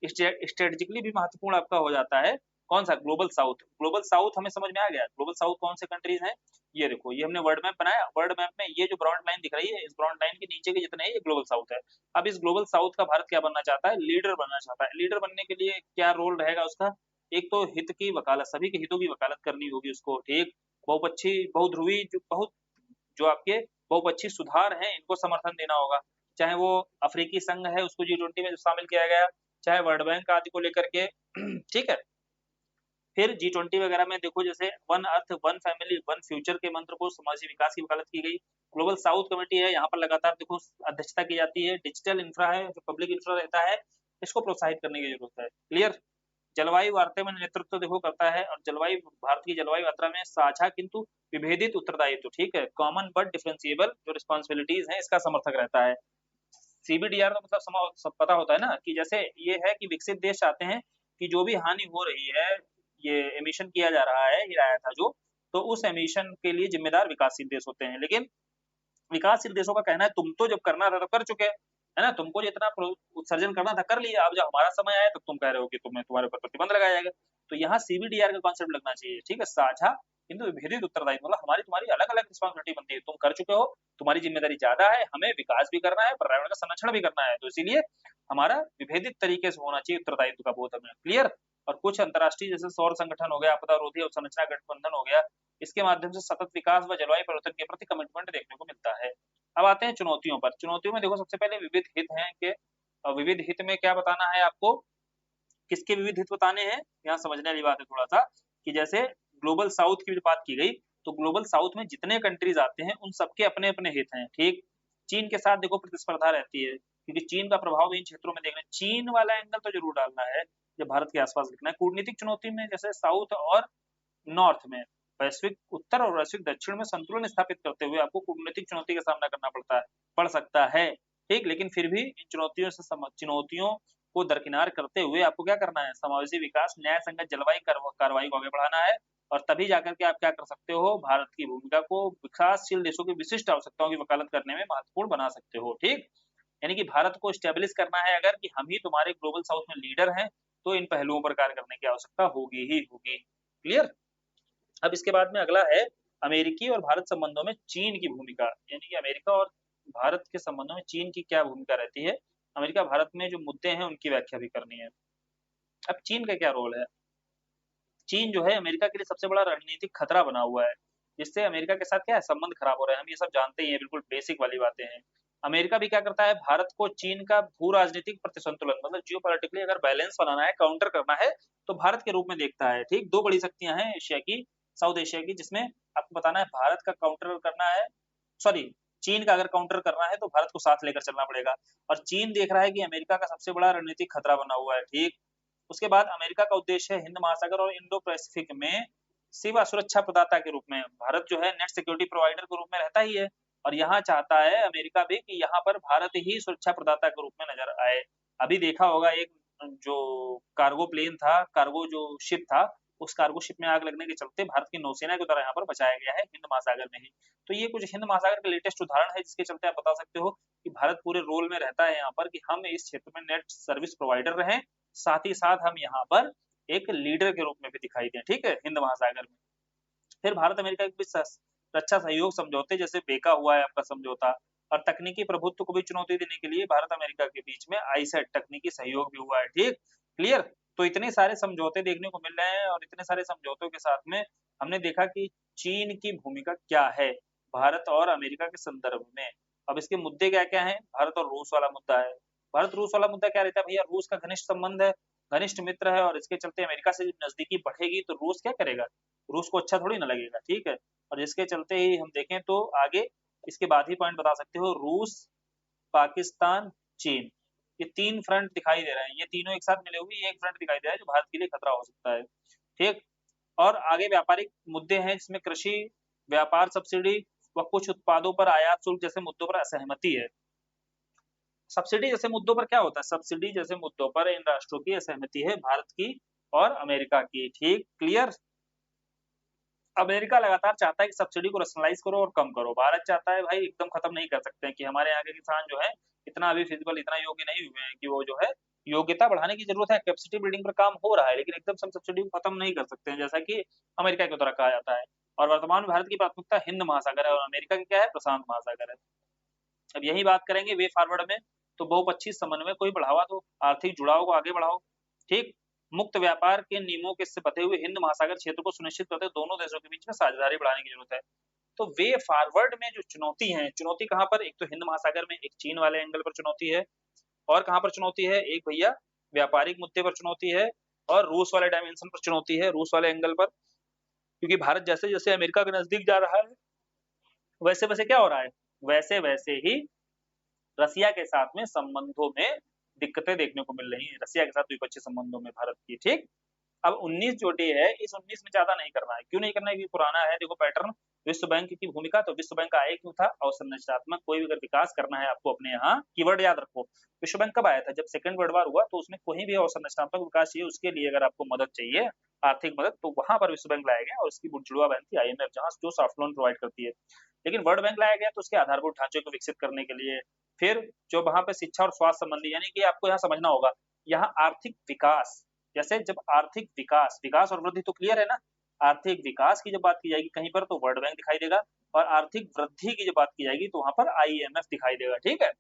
स्ट्रेटेजिकली भी महत्वपूर्ण आपका हो जाता है कौन सा, ग्लोबल साउथ। ग्लोबल साउथ हमें समझ में आ गया, ग्लोबल साउथ कौन से कंट्रीज हैं, ये देखो, ये हमने वर्ल्ड मैप बनाया, वर्ल्ड मैप में ये जो ब्रॉड लाइन दिख रही है, इस ब्रॉड लाइन के नीचे के जितने हैं ये ग्लोबल साउथ है। अब इस ग्लोबल साउथ का भारत क्या बनना चाहता है, लीडर बनना चाहता है। लीडर बनने के लिए क्या रोल रहेगा उसका, एक तो हित की वकालत, सभी के हितों की वकालत करनी होगी उसको, ठीक। बहुपक्षीय बहुध्रुवी जो आपके बहुपक्षीय सुधार हैं इनको समर्थन देना होगा, चाहे वो अफ्रीकी संघ है उसको G20 में शामिल किया गया, चाहे वर्ल्ड बैंक आदि को लेकर के ठीक है। फिर G20 वगैरह में देखो जैसे one earth one family one future के मंत्र को समाजी विकास की वकालत की गई। ग्लोबल साउथ कमेटी है, यहाँ पर लगातार देखो अध्यक्षता की जाती है। डिजिटल इंफ्रा है, जो पब्लिक इंफ्रा रहता है, इसको प्रोत्साहित करने की जरूरत है, क्लियर। जलवायु वार्ता में नेतृत्व देखो करता है, और जलवायु भारत की जलवायु यात्रा में साझा किंतु विभेदित उत्तरदायित्व, ठीक है, कॉमन बट डिफरेंशिएबल जो रिस्पॉन्सिबिलिटीज है इसका समर्थक रहता है। CBDR का मतलब सब पता होता है ना, कि जैसे ये है कि विकसित देश चाहते हैं कि जो भी हानि हो रही है, ये एमिशन किया जा रहा है, ये आया था जो, तो उस एमिशन के लिए जिम्मेदार विकासशील देश होते हैं। लेकिन विकासशील देशों का कहना है तुम तो जब करना था तो कर चुके, है ना, तुमको जितना उत्सर्जन करना था कर लिया, अब जब हमारा समय आया तो तुम कह रहे हो कि तुम्हें तुम्हारे ऊपर प्रतिबंध लगाया जाएगा। तो यहाँ CBDR का कॉन्सेप्ट लगना चाहिए, ठीक है, साझा किंतु विभेदित उत्तरदायित्व, मतलब हमारी तुम्हारी अलग अलग रिस्पॉन्सिबिलिटी बनती है, तुम कर चुके हो, तुम्हारी जिम्मेदारी ज्यादा है, हमें विकास भी करना है, पर्यावरण का संरक्षण भी करना है, तो इसीलिए हमारा विभेदित तरीके से होना चाहिए उत्तरदायित्व का बोध हमें, क्लियर। और कुछ अंतरराष्ट्रीय जैसे सौर संगठन हो गया, आपदा रोधी अवसंरचना गठबंधन हो गया, इसके माध्यम से सतत विकास व जलवायु परिवर्तन के प्रति कमिटमेंट देखने को मिलता है। अब आते हैं चुनौतियों पर। चुनौतियों में देखो सबसे पहले विविध हित हैं कि विविध हित में क्या बताना है आपको, किसके विविध हित बताने हैं, यहाँ समझने वाली बात है थोड़ा सा, कि जैसे ग्लोबल साउथ की बात की गई, तो ग्लोबल साउथ में जितने कंट्रीज आते हैं उन सबके अपने अपने हित हैं, ठीक। चीन के साथ देखो प्रतिस्पर्धा रहती है, क्योंकि चीन का प्रभाव इन क्षेत्रों में देखना, चीन वाला एंगल तो जरूर डालना है जब भारत के आसपास लिखना है। कूटनीतिक चुनौती में जैसे साउथ और नॉर्थ में, वैश्विक उत्तर और वैश्विक दक्षिण में संतुलन स्थापित करते हुए आपको कूटनीतिक चुनौती का सामना करना पड़ सकता है, ठीक। लेकिन फिर भी इन चुनौतियों को दरकिनार करते हुए आपको क्या करना है, समावेशी विकास, न्याय संगत जलवायु कार्रवाई को आगे बढ़ाना है, और तभी जाकर के आप क्या कर सकते हो, भारत की भूमिका को विकासशील देशों की विशिष्ट आवश्यकताओं की वकालत करने में महत्वपूर्ण बना सकते हो, ठीक। यानी कि भारत को स्टेब्लिश करना है अगर कि हम ही तुम्हारे ग्लोबल साउथ में लीडर हैं, तो इन पहलुओं पर कार्य करने की आवश्यकता होगी ही होगी, क्लियर। अब इसके बाद में अगला है अमेरिकी और भारत संबंधों में चीन की भूमिका, यानी कि अमेरिका और भारत के संबंधों में चीन की क्या भूमिका रहती है, अमेरिका भारत में जो मुद्दे हैं उनकी व्याख्या भी करनी है। अब चीन का क्या रोल है, चीन जो है अमेरिका के लिए सबसे बड़ा रणनीतिक खतरा बना हुआ है, जिससे अमेरिका के साथ क्या है, संबंध खराब हो रहे हैं, हम ये सब जानते ही हैं, बिल्कुल बेसिक वाली बातें हैं। अमेरिका भी क्या करता है, भारत को चीन का भू राजनीतिक प्रतिसंतुलन मतलब जियोपॉलिटिकली अगर बैलेंस बनाना है, काउंटर करना है, तो भारत के रूप में देखता है। ठीक, दो बड़ी शक्तियां हैं एशिया की, साउथ एशिया की, जिसमें आपको बताना है भारत का काउंटर करना है, सॉरी, चीन का अगर काउंटर करना है तो भारत को साथ लेकर चलना पड़ेगा। और चीन देख रहा है कि अमेरिका का सबसे बड़ा रणनीतिक खतरा बना हुआ है। ठीक, उसके बाद अमेरिका का उद्देश्य है हिंद महासागर और इंडो पैसिफिक में सेवा सुरक्षा प्रदाता के रूप में, भारत जो है नेट सिक्योरिटी प्रोवाइडर के रूप में रहता ही है, और यहाँ चाहता है अमेरिका भी कि यहाँ पर भारत ही सुरक्षा प्रदाता के रूप में नजर आए। अभी देखा होगा एक जो कार्गो प्लेन था, कार्गो जो शिप था, उस कार्गो शिप में आग लगने के चलते भारत की नौसेना के द्वारा यहाँ पर बचाया गया है हिंद महासागर में ही। तो ये कुछ हिंद महासागर के लेटेस्ट उदाहरण है जिसके चलते आप बता सकते हो कि भारत पूरे रोल में रहता है यहाँ पर कि हम इस क्षेत्र में नेट सर्विस प्रोवाइडर रहें, साथ ही साथ हम यहाँ पर एक लीडर के रूप में भी दिखाई दें। ठीक है, हिंद महासागर में। फिर भारत अमेरिका के बीच रक्षा सहयोग समझौते जैसे बेका हुआ है आपका समझौता, और तकनीकी प्रभुत्व को भी चुनौती देने के लिए भारत अमेरिका के बीच में आईसेट तकनीकी सहयोग भी हुआ है। ठीक, क्लियर। तो इतने सारे समझौते देखने को मिल रहे हैं, और इतने सारे समझौतों के साथ में हमने देखा कि चीन की भूमिका क्या है भारत और अमेरिका के संदर्भ में। अब इसके मुद्दे क्या क्या हैं, भारत और रूस वाला मुद्दा है। भारत रूस वाला मुद्दा क्या रहता है भैया, रूस का घनिष्ठ संबंध है, घनिष्ठ मित्र है, और इसके चलते अमेरिका से जब नजदीकी बढ़ेगी तो रूस क्या करेगा, रूस को अच्छा थोड़ी ना लगेगा। ठीक है, और इसके चलते ही हम देखें तो आगे इसके बाद ही पॉइंट बता सकते हो, रूस, पाकिस्तान, चीन, ये तीन फ्रंट दिखाई दे रहे हैं, ये तीनों एक साथ मिले हुए ये एक फ्रंट दिखाई दे रहा है जो भारत के लिए खतरा हो सकता है। ठीक, और आगे व्यापारिक मुद्दे हैं जिसमें कृषि, व्यापार सब्सिडी व कुछ उत्पादों पर आयात शुल्क जैसे मुद्दों पर असहमति है। सब्सिडी जैसे मुद्दों पर क्या होता है, सब्सिडी जैसे मुद्दों पर इन राष्ट्रों की असहमति है, भारत की और अमेरिका की। ठीक, क्लियर। अमेरिका लगातार चाहता है कि सब्सिडी को रैशनलाइज करो और कम करो, भारत चाहता है भाई एकदम खत्म नहीं कर सकते हैं कि हमारे यहाँ के किसान जो है इतना अभी फिजिबल इतना योग्य नहीं हुए हैं कि वो जो है, योग्यता बढ़ाने की जरूरत है, कैपेसिटी बिल्डिंग पर काम हो रहा है, लेकिन एकदम से हम सब्सिडी को खत्म नहीं कर सकते हैं जैसा कि अमेरिका के द्वारा कहा जाता है। और वर्तमान में भारत की प्राथमिकता हिंद महासागर है और अमेरिका की क्या है, प्रशांत महासागर है। अब यही बात करेंगे वे फॉरवर्ड में, तो बहुपक्षीय समन्वय को ही बढ़ावा दो, आर्थिक जुड़ाव को आगे बढ़ाओ। ठीक, मुक्त व्यापार के नियमों के से बंधे हुए हिंद महासागर क्षेत्र को सुनिश्चित करते हुए दोनों देशों के बीच में साझेदारी बढ़ाने की जरूरत है। तो वे फॉरवर्ड में जो चुनौती है, चुनौती कहाँ पर, एक तो हिंद महासागर में एक चीन वाले एंगल पर चुनौती है, और कहाँ पर चुनौती है, एक भैया व्यापारिक मुद्दे पर चुनौती है, और रूस वाले डायमेंशन पर चुनौती है, रूस वाले एंगल पर, क्योंकि भारत जैसे जैसे अमेरिका के नजदीक जा रहा है वैसे वैसे क्या हो रहा है, वैसे वैसे ही रसिया के साथ में संबंधों में दिक्कतें देखने को मिल रही हैं, रसिया के साथ द्विपक्षीय संबंधों में भारत की। ठीक, अब 19 जो डे है, इस 19 में ज्यादा नहीं करना है, क्यों नहीं करना है, क्योंकि पुराना है, देखो पैटर्न, विश्व बैंक की भूमिका, तो विश्व बैंक आया क्यों था, अवसंरचनात्मक कोई भी अगर विकास करना है आपको अपने यहाँ, कीवर्ड याद रखो, विश्व बैंक कब आया था, जब सेकंड वर्ल्ड वार हुआ, तो उसमें कोई भी अवसंरचनात्मक विकास चाहिए, उसके लिए अगर आपको मदद चाहिए, आर्थिक मदद, तो वहां पर विश्व बैंक लाया गया, और उसकी जुड़वा बहन थी IMF, जहां जो सॉफ्ट लोन प्रोवाइड करती है। लेकिन वर्ल्ड बैंक लाया गया तो उसके आधारभूत ढांचे को विकसित करने के लिए, फिर जो वहां पे शिक्षा और स्वास्थ्य संबंधी, यानी कि आपको यहाँ समझना होगा, यहाँ आर्थिक विकास, जैसे जब आर्थिक विकास, विकास और वृद्धि तो क्लियर है ना, आर्थिक विकास की जब बात की जाएगी कहीं पर तो वर्ल्ड बैंक दिखाई देगा, और आर्थिक वृद्धि की जब बात की जाएगी तो वहां पर IMF दिखाई देगा। ठीक है,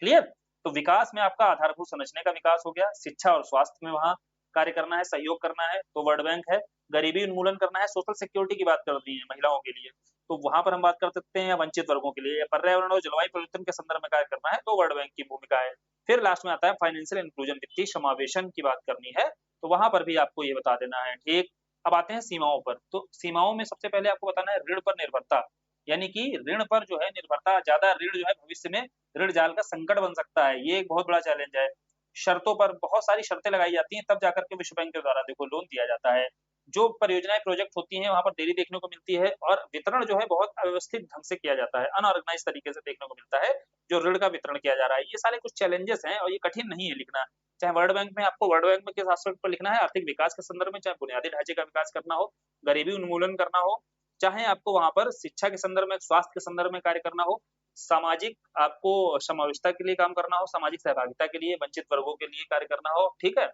क्लियर। तो विकास में आपका आधारभूत संरचना का विकास हो गया, शिक्षा और स्वास्थ्य में वहां कार्य करना है, सहयोग करना है, तो वर्ल्ड बैंक है, गरीबी उन्मूलन करना है, सोशल सिक्योरिटी की बात करती है महिलाओं के लिए, तो वहां पर हम बात कर सकते हैं, या वंचित वर्गों के लिए, या पर्यावरण और जलवायु परिवर्तन के संदर्भ में कार्य करना है, तो वर्ल्ड बैंक की भूमिका है। फिर लास्ट में आता है फाइनेंशियल इंक्लूजन, वित्तीय समावेशन की बात करनी है, तो वहां पर भी आपको ये बता देना है। ठीक, अब आते हैं सीमाओं पर, तो सीमाओं में सबसे पहले आपको बताना है ऋण पर निर्भरता, यानी कि ऋण पर जो है निर्भरता, ज्यादा ऋण जो है भविष्य में ऋण जाल का संकट बन सकता है, ये एक बहुत बड़ा चैलेंज है। शर्तों पर बहुत सारी शर्तें लगाई जाती हैं, तब जाकर के विश्व बैंक के द्वारा देखो लोन दिया जाता है, जो परियोजनाएं प्रोजेक्ट होती हैं वहां पर देरी देखने को मिलती है, और वितरण जो है बहुत अव्यवस्थित ढंग से किया जाता है, अनऑर्गेनाइज तरीके से देखने को मिलता है जो ऋण का वितरण किया जा रहा है। ये सारे कुछ चैलेंजेस हैं और ये कठिन नहीं है लिखना, चाहे वर्ल्ड बैंक में आपको वर्ल्ड बैंक में किस एस्पेक्ट पर लिखना है, आर्थिक विकास के संदर्भ में, चाहे बुनियादी ढांचे का विकास करना हो, गरीबी उन्मूलन करना हो, चाहे आपको वहां पर शिक्षा के संदर्भ में, स्वास्थ्य के संदर्भ में कार्य करना हो, सामाजिक आपको समावेशिता के लिए काम करना हो, सामाजिक सहभागिता के लिए, वंचित वर्गों के लिए कार्य करना हो, ठीक है,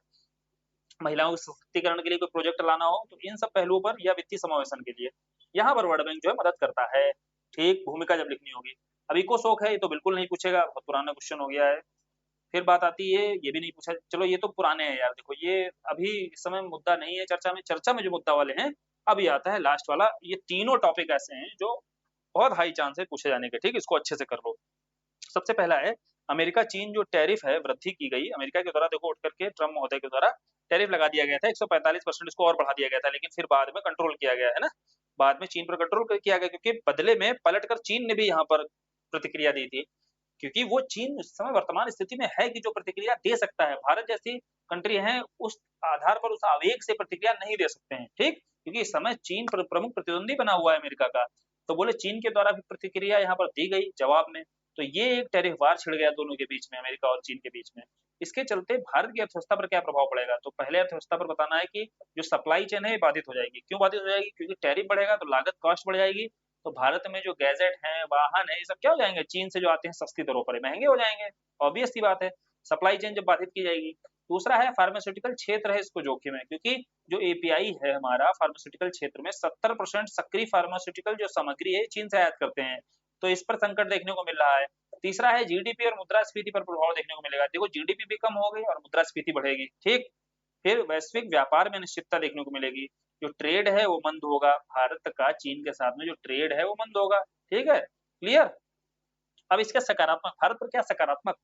महिलाओं के सशक्तिकरण के लिए कोई प्रोजेक्ट लाना हो, तो इन सब पहलुओं पर या वित्तीय समावेशन के लिए यहाँ पर वर्ल्ड बैंक जो है मदद करता है। ठीक, भूमिका जब लिखनी होगी। अब इको शोक है, ये तो बिल्कुल नहीं पूछेगा, बहुत पुराना क्वेश्चन हो गया है। फिर बात आती है, ये भी नहीं पूछा, चलो ये तो पुराने हैं यार, देखो ये अभी इस समय मुद्दा नहीं है चर्चा में, चर्चा में जो मुद्दा वाले हैं अभी आता है लास्ट वाला, ये तीनों टॉपिक ऐसे हैं जो बहुत हाई चांस है पूछे जाने के। ठीक, इसको अच्छे से कर लो। सबसे पहला है अमेरिका चीन जो टैरिफ है वृद्धि की गई अमेरिका के द्वारा, देखो उठ करके ट्रम्प महोदय के द्वारा टैरिफ लगा दिया गया था 145%, इसको और बढ़ा दिया गया था, लेकिन फिर बाद में कंट्रोल किया गया है ना, बाद में चीन पर कंट्रोल किया गया, क्योंकि बदले में पलटकर चीन ने भी यहाँ पर प्रतिक्रिया दी थी, क्योंकि वो चीन उस समय वर्तमान स्थिति में है कि जो प्रतिक्रिया दे सकता है। भारत जैसी कंट्री है उस आधार पर, उस आवेग से प्रतिक्रिया नहीं दे सकते हैं, ठीक, क्योंकि इस समय चीन प्रमुख प्रतिद्वंदी बना हुआ है अमेरिका का। तो बोले चीन के द्वारा भी प्रतिक्रिया यहाँ पर दी गई जवाब में, तो ये एक टैरिफ वार छिड़ गया दोनों के बीच में, अमेरिका और चीन के बीच में। इसके चलते भारत की अर्थव्यवस्था पर क्या प्रभाव पड़ेगा, तो पहले अर्थव्यवस्था पर बताना है कि जो सप्लाई चेन है बाधित हो जाएगी। क्यों बाधित हो जाएगी, क्योंकि टैरिफ बढ़ेगा तो लागत कॉस्ट बढ़ जाएगी, तो भारत में जो गैजेट है, वाहन है, ये सब क्या हो जाएंगे, चीन से जो आते हैं सस्ती दरों पर महंगे हो जाएंगे, ऑब्वियस सी बात है, सप्लाई चेन जब बाधित की जाएगी। दूसरा है फार्मास्यूटिकल क्षेत्र है, इसको जोखिम है, क्योंकि जो एपीआई है हमारा फार्मास्यूटिकल क्षेत्र में 70% सक्रिय फार्मास्यूटिकल जो सामग्री है चीन से आयात करते हैं, तो इस पर संकट देखने को मिल रहा है। तीसरा है जीडीपी और मुद्रास्फीति पर प्रभाव देखने को मिलेगा, देखो जीडीपी भी कम हो गई और मुद्रास्फीति बढ़ेगी, ठीक। फिर वैश्विक व्यापार में अनिश्चितता देखने को मिलेगी, जो ट्रेड है वो मंद होगा, भारत का चीन के साथ में जो ट्रेड है वो मंद होगा, ठीक है, क्लियर। अब इसका सकारात्मक, भारत पर क्या सकारात्मक,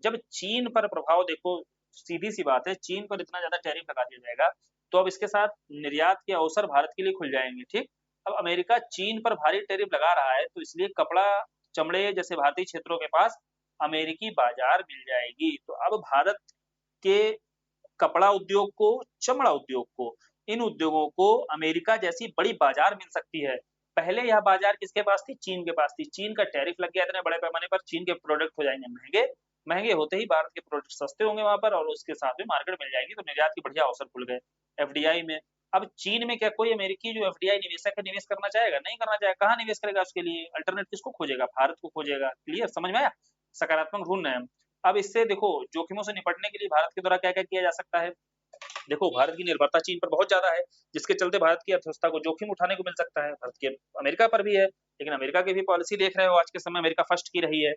जब चीन पर प्रभाव देखो, सीधी सी बात है, चीन पर इतना ज्यादा टैरिफ लगा दिया जाएगा तो अब इसके साथ निर्यात के अवसर भारत के लिए खुल जाएंगे, ठीक। अब अमेरिका चीन पर भारी टैरिफ लगा रहा है तो इसलिए कपड़ा, चमड़े जैसे भारतीय क्षेत्रों के पास अमेरिकी बाजार मिल जाएगी, तो अब भारत के कपड़ा उद्योग को, चमड़ा उद्योग को, इन उद्योगों को अमेरिका जैसी बड़ी बाजार मिल सकती है। पहले यह बाजार किसके पास थी, चीन के पास थी, चीन का टैरिफ लग गया इतने बड़े पैमाने पर, चीन के प्रोडक्ट हो जाएंगे महंगे, महंगे होते ही भारत के प्रोडक्ट सस्ते होंगे वहां पर और उसके साथ में मार्केट मिल जाएगी, तो निर्यात की बढ़िया अवसर खुल गए एफडीआई में। अब चीन में क्या कोई अमेरिकी जो एफडीआई निवेशक है निवेश करना चाहेगा, नहीं करना चाहेगा, कहाँ निवेश करेगा, उसके लिए अल्टरनेट किसको खोजेगा, भारत को खोजेगा, क्लियर, समझ में आया, सकारात्मक ढूंढ रहे हैं हम। अब इससे देखो जोखिमों से निपटने के लिए भारत के द्वारा क्या क्या किया जा सकता है, देखो भारत की निर्भरता चीन पर बहुत ज्यादा है, जिसके चलते भारत की अर्थव्यवस्था को जोखिम उठाने को मिल सकता है, भारत के अमेरिका पर भी है, लेकिन अमेरिका की भी पॉलिसी देख रहे हो आज के समय अमेरिका फर्स्ट की रही है।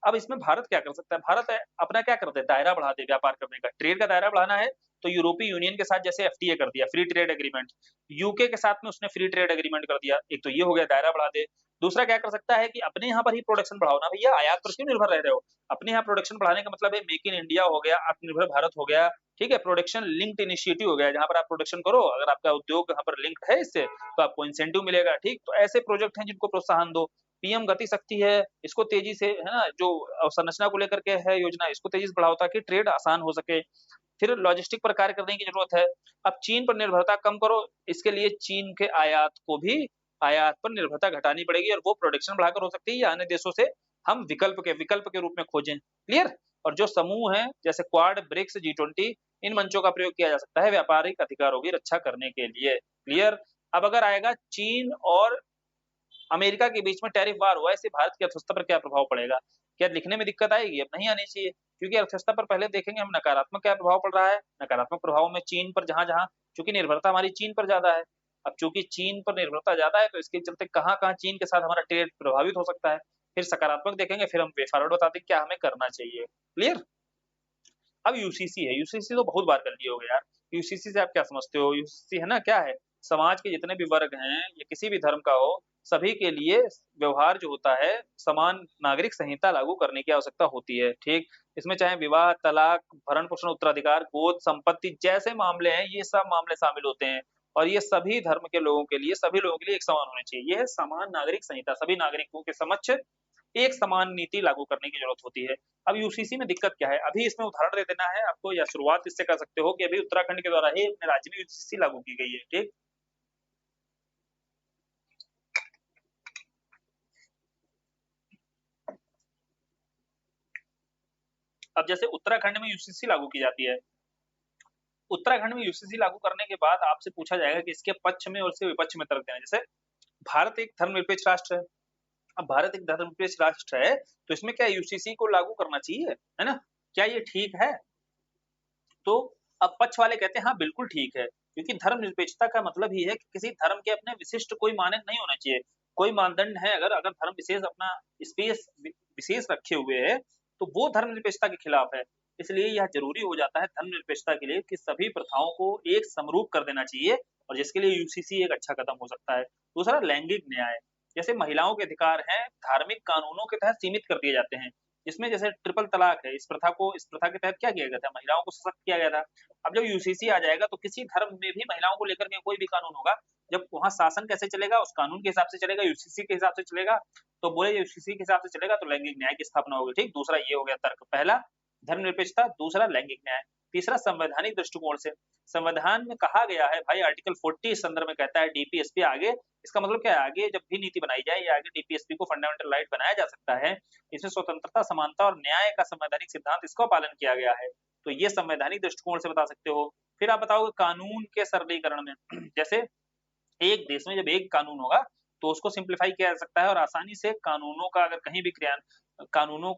अब इसमें भारत क्या कर सकता है, भारत अपना क्या करते हैं, दायरा बढ़ा दे, व्यापार करने का, ट्रेड का दायरा बढ़ाना है, तो यूरोपीय यूनियन के साथ जैसे एफटीए कर दिया, फ्री ट्रेड एग्रीमेंट, यूके के साथ में उसने फ्री ट्रेड एग्रीमेंट कर दिया, एक तो ये हो गया दायरा बढ़ा दे। दूसरा क्या कर सकता है कि अपने यहाँ पर ही प्रोडक्शन बढ़ाओ ना भैया, आयात पर क्यों निर्भर रह रहे हो, अपने यहाँ प्रोडक्शन बढ़ाने का मतलब है मेक इन इंडिया हो गया, आत्मनिर्भर भारत हो गया, ठीक है, प्रोडक्शन लिंक्ड इनिशिएटिव हो गया, जहां पर आप प्रोडक्शन करो, अगर आपका उद्योग यहाँ पर लिंक्ड है इससे तो आपको इंसेंटिव मिलेगा, ठीक। तो ऐसे प्रोजेक्ट हैं जिनको प्रोत्साहन दो। पीएम गति शक्ति है, इसको तेजी से, है ना, जो अवसंरचना को लेकर के है योजना, इसको तेजी से बढ़ाओ ताकि ट्रेड आसान हो सके। फिर लॉजिस्टिक पर कार्य करने की जरूरत है। अब चीन पर निर्भरता कम करो, इसके लिए चीन के आयात को भी, आयात पर निर्भरता घटानी पड़ेगी और वो प्रोडक्शन बढ़ाकर हो सकती है या अन्य देशों से हम विकल्प के रूप में खोजें, क्लियर। और जो समूह है जैसे क्वाड, ब्रिक्स, G20, इन मंचों का प्रयोग किया जा सकता है व्यापारिक अधिकारों की रक्षा करने के लिए, क्लियर। अब अगर आएगा चीन और अमेरिका के बीच में टैरिफ वार हुआ, इससे भारत की अर्थव्यवस्था पर क्या प्रभाव पड़ेगा, क्या लिखने में दिक्कत आएगी, अब नहीं आनी चाहिए, क्योंकि अर्थव्यवस्था पर पहले देखेंगे हम नकारात्मक क्या प्रभाव पड़ रहा है। नकारात्मक प्रभाव में चीन पर, जहां जहां चूंकि निर्भरता हमारी चीन पर ज्यादा है, अब चूंकि चीन पर निर्भरता ज्यादा है तो इसके चलते कहाँ कहाँ चीन के साथ हमारा ट्रेड प्रभावित हो सकता है। फिर सकारात्मक देखेंगे, फिर हम वे फॉरवर्ड बताते हैं क्या हमें करना चाहिए, क्लियर। अब यूसीसी है, यूसीसी तो बहुत बार कर लिए हो गए यार, यूसीसी से आप क्या समझते हो, यूसीसी है ना क्या है, समाज के जितने भी वर्ग हैं, ये किसी भी धर्म का हो, सभी के लिए व्यवहार जो होता है, समान नागरिक संहिता लागू करने की आवश्यकता होती है, ठीक। इसमें चाहे विवाह, तलाक, भरण पोषण, उत्तराधिकार, गोद संपत्ति जैसे मामले हैं, ये सब मामले शामिल होते हैं और ये सभी धर्म के लोगों के लिए, सभी लोगों के लिए एक समान होने चाहिए। ये है समान नागरिक संहिता, सभी नागरिकों के समक्ष एक समान नीति लागू करने की जरूरत होती है। अब यूसीसी में दिक्कत क्या है, अभी इसमें उदाहरण दे देना है आपको, या शुरुआत इससे कर सकते हो कि अभी उत्तराखंड के द्वारा ही अपने राज्य में यूसीसी लागू की गई है, ठीक। अब जैसे उत्तराखंड में यूसीसी लागू की जाती है, उत्तराखंड में यूसीसी लागू करने के बाद आपसे पूछा जाएगा कि इसके पक्ष में और इसके विपक्ष में तर्क देना। जैसे भारत एक धर्मनिरपेक्ष राष्ट्र है, अब भारत एक धर्मनिरपेक्ष राष्ट्र है तो इसमें क्या यूसीसी को लागू करना चाहिए, है ना, क्या ये ठीक है। तो अब पक्ष वाले कहते हैं हाँ बिल्कुल ठीक है, क्योंकि धर्मनिरपेक्षता का मतलब ही है कि किसी धर्म के अपने विशिष्ट कोई मानक नहीं होना चाहिए, कोई मानदंड है, अगर अगर धर्म विशेष अपना स्पेस विशेष रखे हुए है तो वो धर्मनिरपेक्षता के खिलाफ है। इसलिए यह जरूरी हो जाता है धर्मनिरपेक्षता के लिए कि सभी प्रथाओं को एक समरूप कर देना चाहिए, और जिसके लिए यूसीसी एक अच्छा कदम हो सकता है। दूसरा लैंगिक न्याय, जैसे महिलाओं के अधिकार हैं धार्मिक कानूनों के तहत सीमित कर दिए जाते हैं, इसमें जैसे ट्रिपल तलाक है, इस प्रथा के तहत क्या किया गया था, महिलाओं को सशक्त किया गया था। अब जब यूसीसी आ जाएगा तो किसी धर्म में भी महिलाओं को लेकर के कोई भी कानून होगा, जब वहाँ शासन कैसे चलेगा, उस कानून के हिसाब से चलेगा, यूसीसी के हिसाब से चलेगा। तो बोले यूसीसी के हिसाब से चलेगा तो लैंगिक न्याय की स्थापना होगी। ठीक, दूसरा ये हो गया तर्क, पहला धर्मनिरपेक्षता, दूसरा लैंगिक न्याय, तीसरा संवैधानिक दृष्टिकोण से। संविधान में कहा गया है भाई, आर्टिकल 40 इस संदर्भ में कहता है डीपीएसपी आगे, इसका मतलब क्या है, आगे जब भी नीति बनाई जाए या आगे डीपीएसपी को फंडामेंटल राइट बनाया जा सकता है। इसमें स्वतंत्रता, समानता और न्याय का संवैधानिक सिद्धांत, इसका पालन किया गया है। तो ये संवैधानिक दृष्टिकोण से बता सकते हो। फिर आप बताओगे कानून के सरलीकरण में जैसे एक देश में जब एक कानून होगा तो उसको सिंप्लीफाई किया जा सकता है और आसानी से कानूनों का अगर कहीं भी कानूनों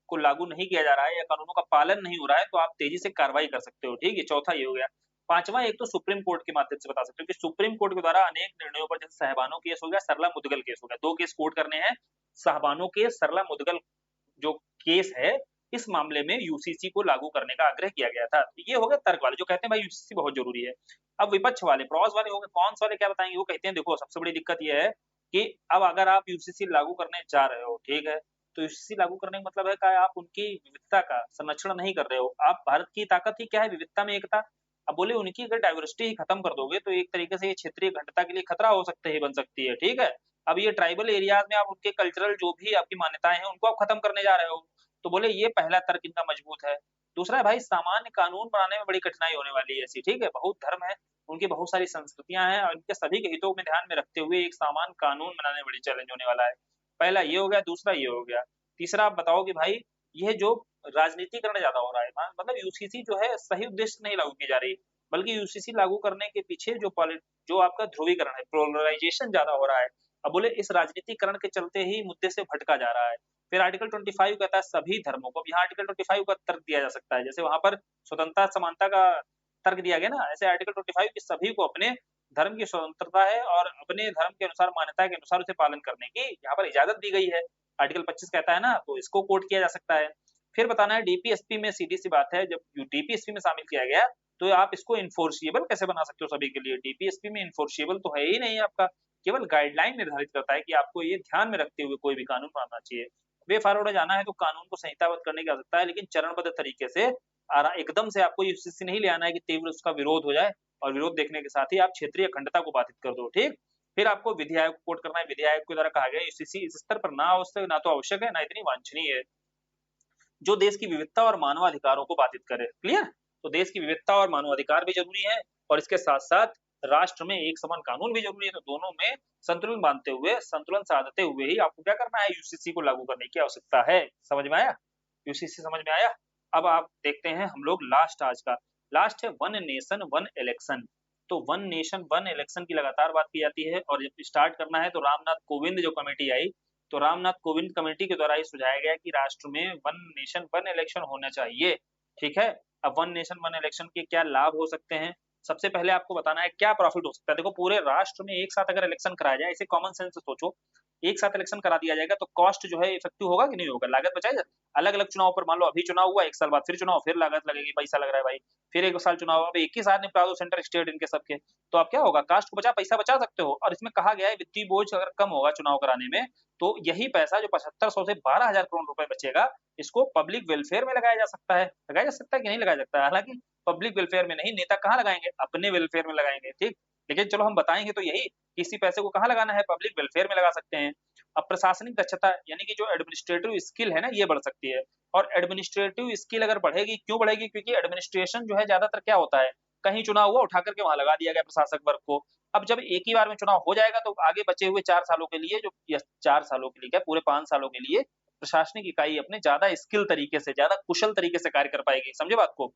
को लागू नहीं किया जा रहा है या कानूनों का पालन नहीं हो रहा है तो आप तेजी से कार्रवाई कर सकते हो। ठीक है, चौथा ये हो गया। पांचवा, एक तो सुप्रीम कोर्ट के माध्यम से बता सकते हो कि सुप्रीम कोर्ट के द्वारा अनेक निर्णयों पर, जैसे साहबानो केस हो गया, सरला मुद्गल केस हो गया, दो केस कोर्ट करने हैं, साहबानो केस, सरला मुद्गल जो केस है, इस मामले में यूसीसी को लागू करने का आग्रह किया गया था। ये हो गया तर्क वाले जो कहते हैं भाई यूसीसी बहुत जरूरी है। अब विपक्ष वाले, प्रॉस वाले हो गए, कॉन्स वाले क्या बताएंगे, वो कहते हैं देखो सबसे बड़ी दिक्कत ये है कि अब अगर आप यूसीसी लागू करने जा रहे हो, ठीक है, तो यूसीसी लागू करने का मतलब है कि आप उनकी विविधता का संरक्षण नहीं कर रहे हो। आप, भारत की ताकत ही क्या है, विविधता में एकता। अब बोले उनकी अगर डाइवर्सिटी ही खत्म कर दोगे तो एक तरीके से ये क्षेत्रीय अखंडता के लिए खतरा हो सकते है, बन सकती है। ठीक है, अब ये ट्राइबल एरियाज में आप उनके कल्चरल जो भी आपकी मान्यताएं हैं उनको आप खत्म करने जा रहे हो। तो बोले ये पहला तर्क इनका मजबूत है। दूसरा है भाई सामान्य कानून बनाने में बड़ी कठिनाई होने वाली है ऐसी। ठीक है, बहुत धर्म है, उनकी बहुत सारी संस्कृतियां हैं और इनके सभी के हितों में ध्यान में रखते हुए एक सामान्य कानून बनाने में बड़ी चैलेंज होने वाला है। पहला ये हो गया, दूसरा ये हो गया। तीसरा आप बताओ कि भाई यह जो राजनीतिकरण ज्यादा हो रहा है, मतलब यूसीसी जो है सही उद्देश्य से नहीं लागू की जा रही, बल्कि यूसीसी लागू करने के पीछे जो आपका ध्रुवीकरण है, पोलराइजेशन ज्यादा हो रहा है। अब बोले इस राजनीतिकरण के चलते ही मुद्दे से भटका जा रहा है। फिर आर्टिकल 25 कहता है सभी धर्मों को, यहाँ आर्टिकल 25 का तर्क दिया जा सकता है, जैसे वहां पर स्वतंत्रता समानता का तर्क दिया गया ना, ऐसे आर्टिकल 25 की सभी को अपने धर्म की स्वतंत्रता है और अपने धर्म के अनुसार, मान्यता के अनुसार उसे पालन करने की यहाँ पर इजाजत दी गई है। आर्टिकल 25 कहता है ना, तो इसको कोट किया जा सकता है। फिर बताना है डीपीएसपी में, सीधी सी बात है, जब डीपीएसपी में शामिल किया गया तो आप इसको इन्फोर्सिबल कैसे बना सकते हो सभी के लिए। डीपीएसपी में इन्फोर्सिबल तो है ही नहीं, आपका केवल गाइडलाइन निर्धारित करता है कि आपको ये ध्यान में रखते हुए कोई भी कानून बनाना चाहिए। वे फॉरवर्ड जाना है तो कानून को संहिताबद्ध करने की आवश्यकता है, लेकिन चरणबद्ध तरीके से। एकदम से आपको यूसीसी नहीं ले आना है कि तीव्र उसका विरोध हो जाए और विरोध देखने के साथ ही आप क्षेत्रीय अखंडता को बाधित कर दो। ठीक, फिर आपको विधि आयोग को कोट करना है। विधि आयोग के द्वारा कहा गया यूसीसी इस स्तर पर ना आवश्यक, ना तो आवश्यक है, ना इतनी वांछनीय है जो देश की विविधता और मानवाधिकारों को बाधित करे। क्लियर, तो देश की विविधता और मानवाधिकार भी जरूरी है और इसके साथ साथ राष्ट्र में एक समान कानून भी जरूरी है। तो दोनों में संतुलन बांधते हुए, संतुलन साधते हुए ही आपको क्या करना है, यूसीसी को लागू करने की आवश्यकता है। समझ में आया, यूसीसी समझ में आया। अब आप देखते हैं हम लोग लास्ट, आज का लास्ट है वन नेशन वन इलेक्शन। तो वन नेशन वन इलेक्शन की लगातार बात की जाती है और जब स्टार्ट करना है तो रामनाथ कोविंद जो कमेटी आई, तो रामनाथ कोविंद कमेटी के द्वारा ये सुझाया गया कि राष्ट्र में वन नेशन वन इलेक्शन होना चाहिए। ठीक है, अब वन नेशन वन इलेक्शन के क्या लाभ हो सकते हैं, सबसे पहले आपको बताना है क्या प्रॉफिट हो सकता है। देखो पूरे राष्ट्र में एक साथ अगर इलेक्शन कराया जाए, इसे कॉमन सेंस से सोचो, एक साथ इलेक्शन करा दिया जाएगा तो कॉस्ट जो है इफेक्टिव होगा कि नहीं होगा, लागत बचाएगा। अलग अलग चुनाव पर, मान लो अभी चुनाव हुआ, एक साल बाद फिर चुनाव, फिर लागत लगेगी, पैसा लग रहा है भाई, फिर एक साल चुनाव, अब एक ही साथ निपटा दो सेंटर स्टेट इनके सबके, तो आप क्या होगा, कास्ट को बचा, पैसा बचा सकते हो। और इसमें कहा गया है वित्तीय बोझ अगर कम होगा चुनाव कराने में, तो यही पैसा जो 7500 से 12,000 करोड़ रुपए बचेगा, इसको पब्लिक वेलफेयर में लगाया जा सकता है। लगाया जा सकता है कि नहीं लगाया जाता है, हालांकि पब्लिक वेलफेयर में नहीं, नेता कहाँ लगाएंगे, अपने वेलफेयर में लगाएंगे। ठीक, लेकिन चलो हम बताएंगे तो यही, इसी पैसे को कहाँ लगाना है, पब्लिक वेलफेयर में लगा सकते हैं। अब प्रशासनिक दक्षता यानी कि जो एडमिनिस्ट्रेटिव स्किल है ना, ये बढ़ सकती है। और एडमिनिस्ट्रेटिव स्किल अगर बढ़ेगी, क्यों बढ़ेगी, क्योंकि एडमिनिस्ट्रेशन जो है ज्यादातर क्या होता है, कहीं चुनाव हुआ उठा करके वहां लगा दिया गया प्रशासक वर्ग को। अब जब एक ही बार में चुनाव हो जाएगा तो आगे बचे हुए 4 सालों के लिए, जो 4 सालों के लिए क्या, पूरे 5 सालों के लिए प्रशासनिक इकाई अपने ज्यादा स्किल तरीके से, ज्यादा कुशल तरीके से कार्य कर पाएगी। समझे बात को।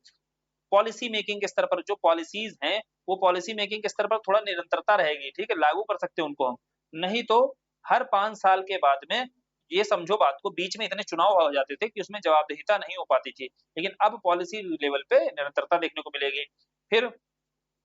पॉलिसी मेकिंग के स्तर पर जो पॉलिसीज हैं, वो पॉलिसी मेकिंग के स्तर पर थोड़ा निरंतरता रहेगी। ठीक है, लागू कर सकते हैं उनको हम, नहीं तो हर 5 साल के बाद में, ये समझो बात को, बीच में इतने चुनाव हो जाते थे कि उसमें जवाबदेहिता नहीं हो पाती थी, लेकिन अब पॉलिसी लेवल पे निरंतरता देखने को मिलेगी। फिर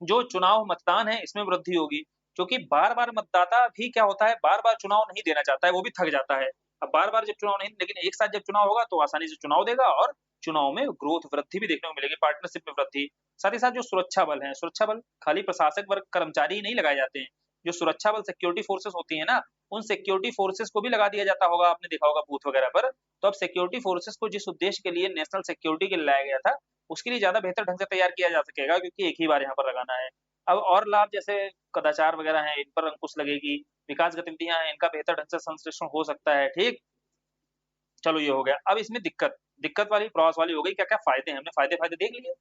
जो चुनाव मतदान है इसमें वृद्धि होगी, क्योंकि बार बार मतदाता भी क्या होता है, बार बार चुनाव नहीं देना चाहता है, वो भी थक जाता है। अब बार बार जब चुनाव नहीं, लेकिन एक साथ जब चुनाव होगा तो आसानी से चुनाव देगा और चुनाव में ग्रोथ, वृद्धि भी देखने को मिलेगी, पार्टनरशिप में वृद्धि। साथ ही साथ जो सुरक्षा बल है, सुरक्षा बल खाली प्रशासक वर्ग कर्मचारी ही नहीं लगाए जाते हैं, जो सुरक्षा बल सिक्योरिटी फोर्सेस होती है ना, उन सिक्योरिटी फोर्सेस को भी लगा दिया जाता होगा, आपने देखा होगा बूथ वगैरह पर। तो अब सिक्योरिटी फोर्सेस को जिस उद्देश्य के लिए नेशनल सिक्योरिटी के लिए लाया गया था, उसके लिए ज्यादा बेहतर ढंग से तैयार किया जा सकेगा, क्योंकि एक ही बार यहाँ पर लगाना है। अब और लाभ जैसे कदाचार वगैरह हैं, इन पर अंकुश लगेगी, विकास गतिविधियां हैं, इनका बेहतर ढंग से संश्लेषण हो सकता है। ठीक, चलो ये हो गया। अब इसमें दिक्कत दिक्कत वाली प्रवास वाली हो गई, क्या क्या फायदे हैं, हमने फायदे फायदे देख लिए।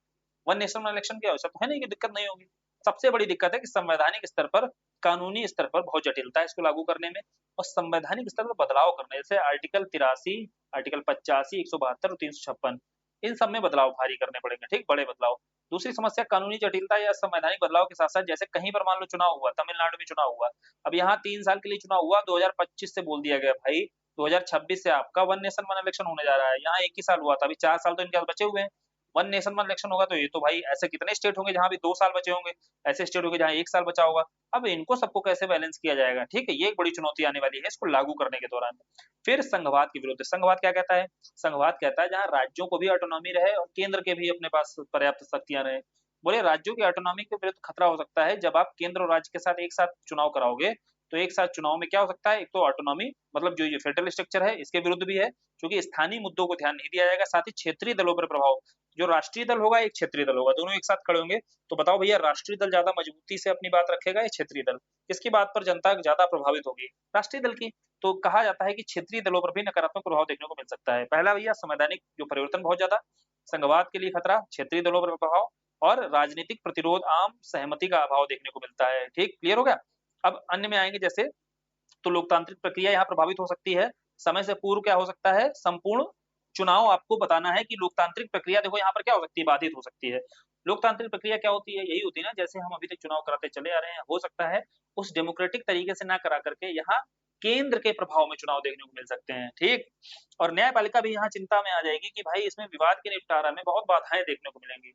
वन नेशन वन इलेक्शन की आवश्यकता है नहीं कि दिक्कत नहीं होगी। सबसे बड़ी दिक्कत है कि संवैधानिक स्तर पर, कानूनी स्तर पर बहुत जटिलता है इसको लागू करने में, और संवैधानिक स्तर पर बदलाव करने, जैसे आर्टिकल 83, आर्टिकल 85, 172 और 356, इन सब में बदलाव भारी करने पड़ेंगे। ठीक, बड़े बदलाव। दूसरी समस्या कानूनी जटिलता या संवैधानिक बदलाव के साथ साथ, जैसे कहीं पर मान लो चुनाव हुआ, तमिलनाडु में चुनाव हुआ, अब यहाँ 3 साल के लिए चुनाव हुआ, 2025 से बोल दिया गया भाई 2026 से आपका वन नेशन वन इलेक्शन होने जा रहा है। यहाँ 1 ही साल हुआ था, अभी 4 साल तो इनके पास बचे हुए हैं। वन नेशन वन इलेक्शन होगा तो ये तो भाई ऐसे कितने स्टेट होंगे जहां अभी 2 साल बचे होंगे, ऐसे स्टेट होंगे जहां 1 साल बचा होगा। अब इनको सबको कैसे बैलेंस किया जाएगा? ठीक है, ये एक बड़ी चुनौती आने वाली है इसको लागू करने के दौरान। फिर संघवाद के विरुद्ध, संघवाद क्या कहता है? संघवाद कहता है जहां राज्यों को भी ऑटोनॉमी रहे और केंद्र के भी अपने पास पर्याप्त शक्तियां रहे। बोले राज्यों की ऑटोनॉमी के विरुद्ध खतरा हो सकता है जब आप केंद्र और राज्य के साथ एक साथ चुनाव कराओगे। तो एक साथ चुनाव में क्या हो सकता है? एक तो ऑटोनॉमी, मतलब जो ये फेडरल स्ट्रक्चर है इसके विरुद्ध भी है, क्योंकि स्थानीय मुद्दों को ध्यान नहीं दिया जाएगा। साथ ही क्षेत्रीय दलों पर प्रभाव, जो राष्ट्रीय दल होगा एक क्षेत्रीय दल होगा, दोनों एक साथ खड़े होंगे। तो बताओ भैया, राष्ट्रीय दल ज्यादा मजबूती से अपनी बात रखेगा या क्षेत्रीय दल? किसकी बात पर जनता ज्यादा प्रभावित होगी? राष्ट्रीय दल की। तो कहा जाता है कि क्षेत्रीय दलों पर भी नकारात्मक प्रभाव देखने को मिल सकता है। पहला भैया, संवैधानिक जो परिवर्तन बहुत ज्यादा, संघवाद के लिए खतरा, क्षेत्रीय दलों पर प्रभाव, और राजनीतिक प्रतिरोध, आम सहमति का अभाव देखने को मिलता है। ठीक, क्लियर हो गया। अब अन्य में आएंगे, जैसे तो लोकतांत्रिक प्रक्रिया यहाँ प्रभावित हो सकती है। समय से पूर्व क्या हो सकता है? संपूर्ण चुनाव आपको बताना है कि लोकतांत्रिक प्रक्रिया देखो यहाँ पर क्या हो सकती है? बाधित हो सकती है। लोकतांत्रिक प्रक्रिया क्या होती है? यही होती है ना, जैसे हम अभी तक चुनाव कराते चले आ रहे हैं, हो सकता है उस डेमोक्रेटिक तरीके से ना करा करके यहाँ केंद्र के प्रभाव में चुनाव देखने को मिल सकते हैं। ठीक, और न्यायपालिका भी यहाँ चिंता में आ जाएगी कि भाई इसमें विवाद के निपटारा में बहुत बाधाएं देखने को मिलेंगी।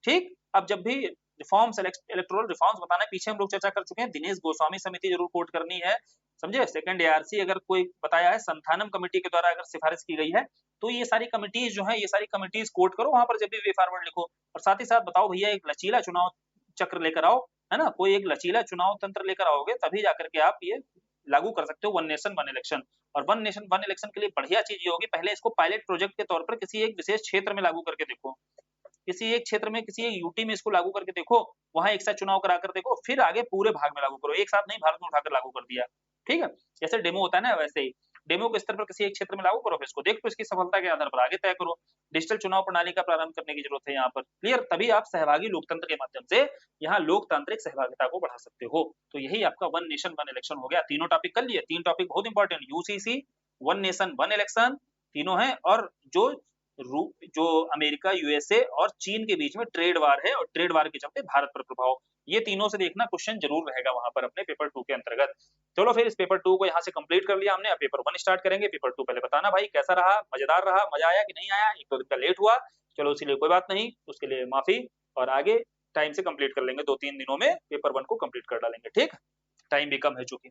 ठीक, अब जब भी रिफॉर्म्स, इलेक्टोरल रिफॉर्म्स बताना है, पीछे हम लोग चर्चा कर चुके हैं, दिनेश गोस्वामी समिति जरूर कोट करनी है, समझे। सेकंड एआरसी अगर कोई बताया है, संथानम कमेटी के द्वारा अगर सिफारिश की गई है, तो ये सारी कमिटीज जो है, ये सारी कमिटीज कोट करो वहां पर जब भी वे फॉरवर्ड लिखो। और साथ ही साथ बताओ भैया, एक लचीला चुनाव चक्र लेकर आओ, है ना, कोई एक लचीला चुनाव तंत्र लेकर आओगे तभी जाकर के आप ये लागू कर सकते हो वन नेशन वन इलेक्शन। और वन नेशन वन इलेक्शन के लिए बढ़िया चीज ये होगी, पहले इसको पायलट प्रोजेक्ट के तौर पर किसी एक विशेष क्षेत्र में लागू करके देखो, किसी एक क्षेत्र में, किसी एक यूटी में इसको लागू करके देखो, वहां एक साथ चुनाव करा कर देखो, फिर आगे पूरे भाग में लागू करो, एक साथ नहीं भारत में उठाकर लागू कर दिया। ठीक है, जैसे डेमो होता है ना, वैसे ही डेमो के स्तर पर किसी एक क्षेत्र में लागू करो, फिर इसको देखो, इसकी सफलता के आधार पर आगे तय करो। डिजिटल चुनाव प्रणाली का प्रारंभ करने की जरूरत है यहाँ पर, क्लियर। तभी आप सहभागी लोकतंत्र के माध्यम से यहाँ लोकतांत्रिक सहभागिता को बढ़ा सकते हो। तो यही आपका वन नेशन वन इलेक्शन हो गया। तीनों टॉपिक कर लिए, 3 टॉपिक बहुत important, UCC, one nation one election, तीनों है। और जो अमेरिका, यूएसए और चीन के बीच में ट्रेड वार है, और ट्रेड वार के चलते भारत पर प्रभाव, ये तीनों से देखना, क्वेश्चन जरूर रहेगा वहां पर अपने पेपर 2 के अंतर्गत। चलो फिर इस पेपर 2 को यहाँ से कंप्लीट कर लिया हमने, अब पेपर 1 स्टार्ट करेंगे। पेपर 2 पहले बताना भाई कैसा रहा, मजेदार रहा, मजा आया कि नहीं आया? 1-2 दिन का लेट हुआ, चलो इसलिए कोई बात नहीं, उसके लिए माफी। और आगे टाइम से कंप्लीट कर लेंगे, 2-3 दिनों में पेपर 1 को कंप्लीट कर डालेंगे। ठीक, टाइम भी कम है चूंकि।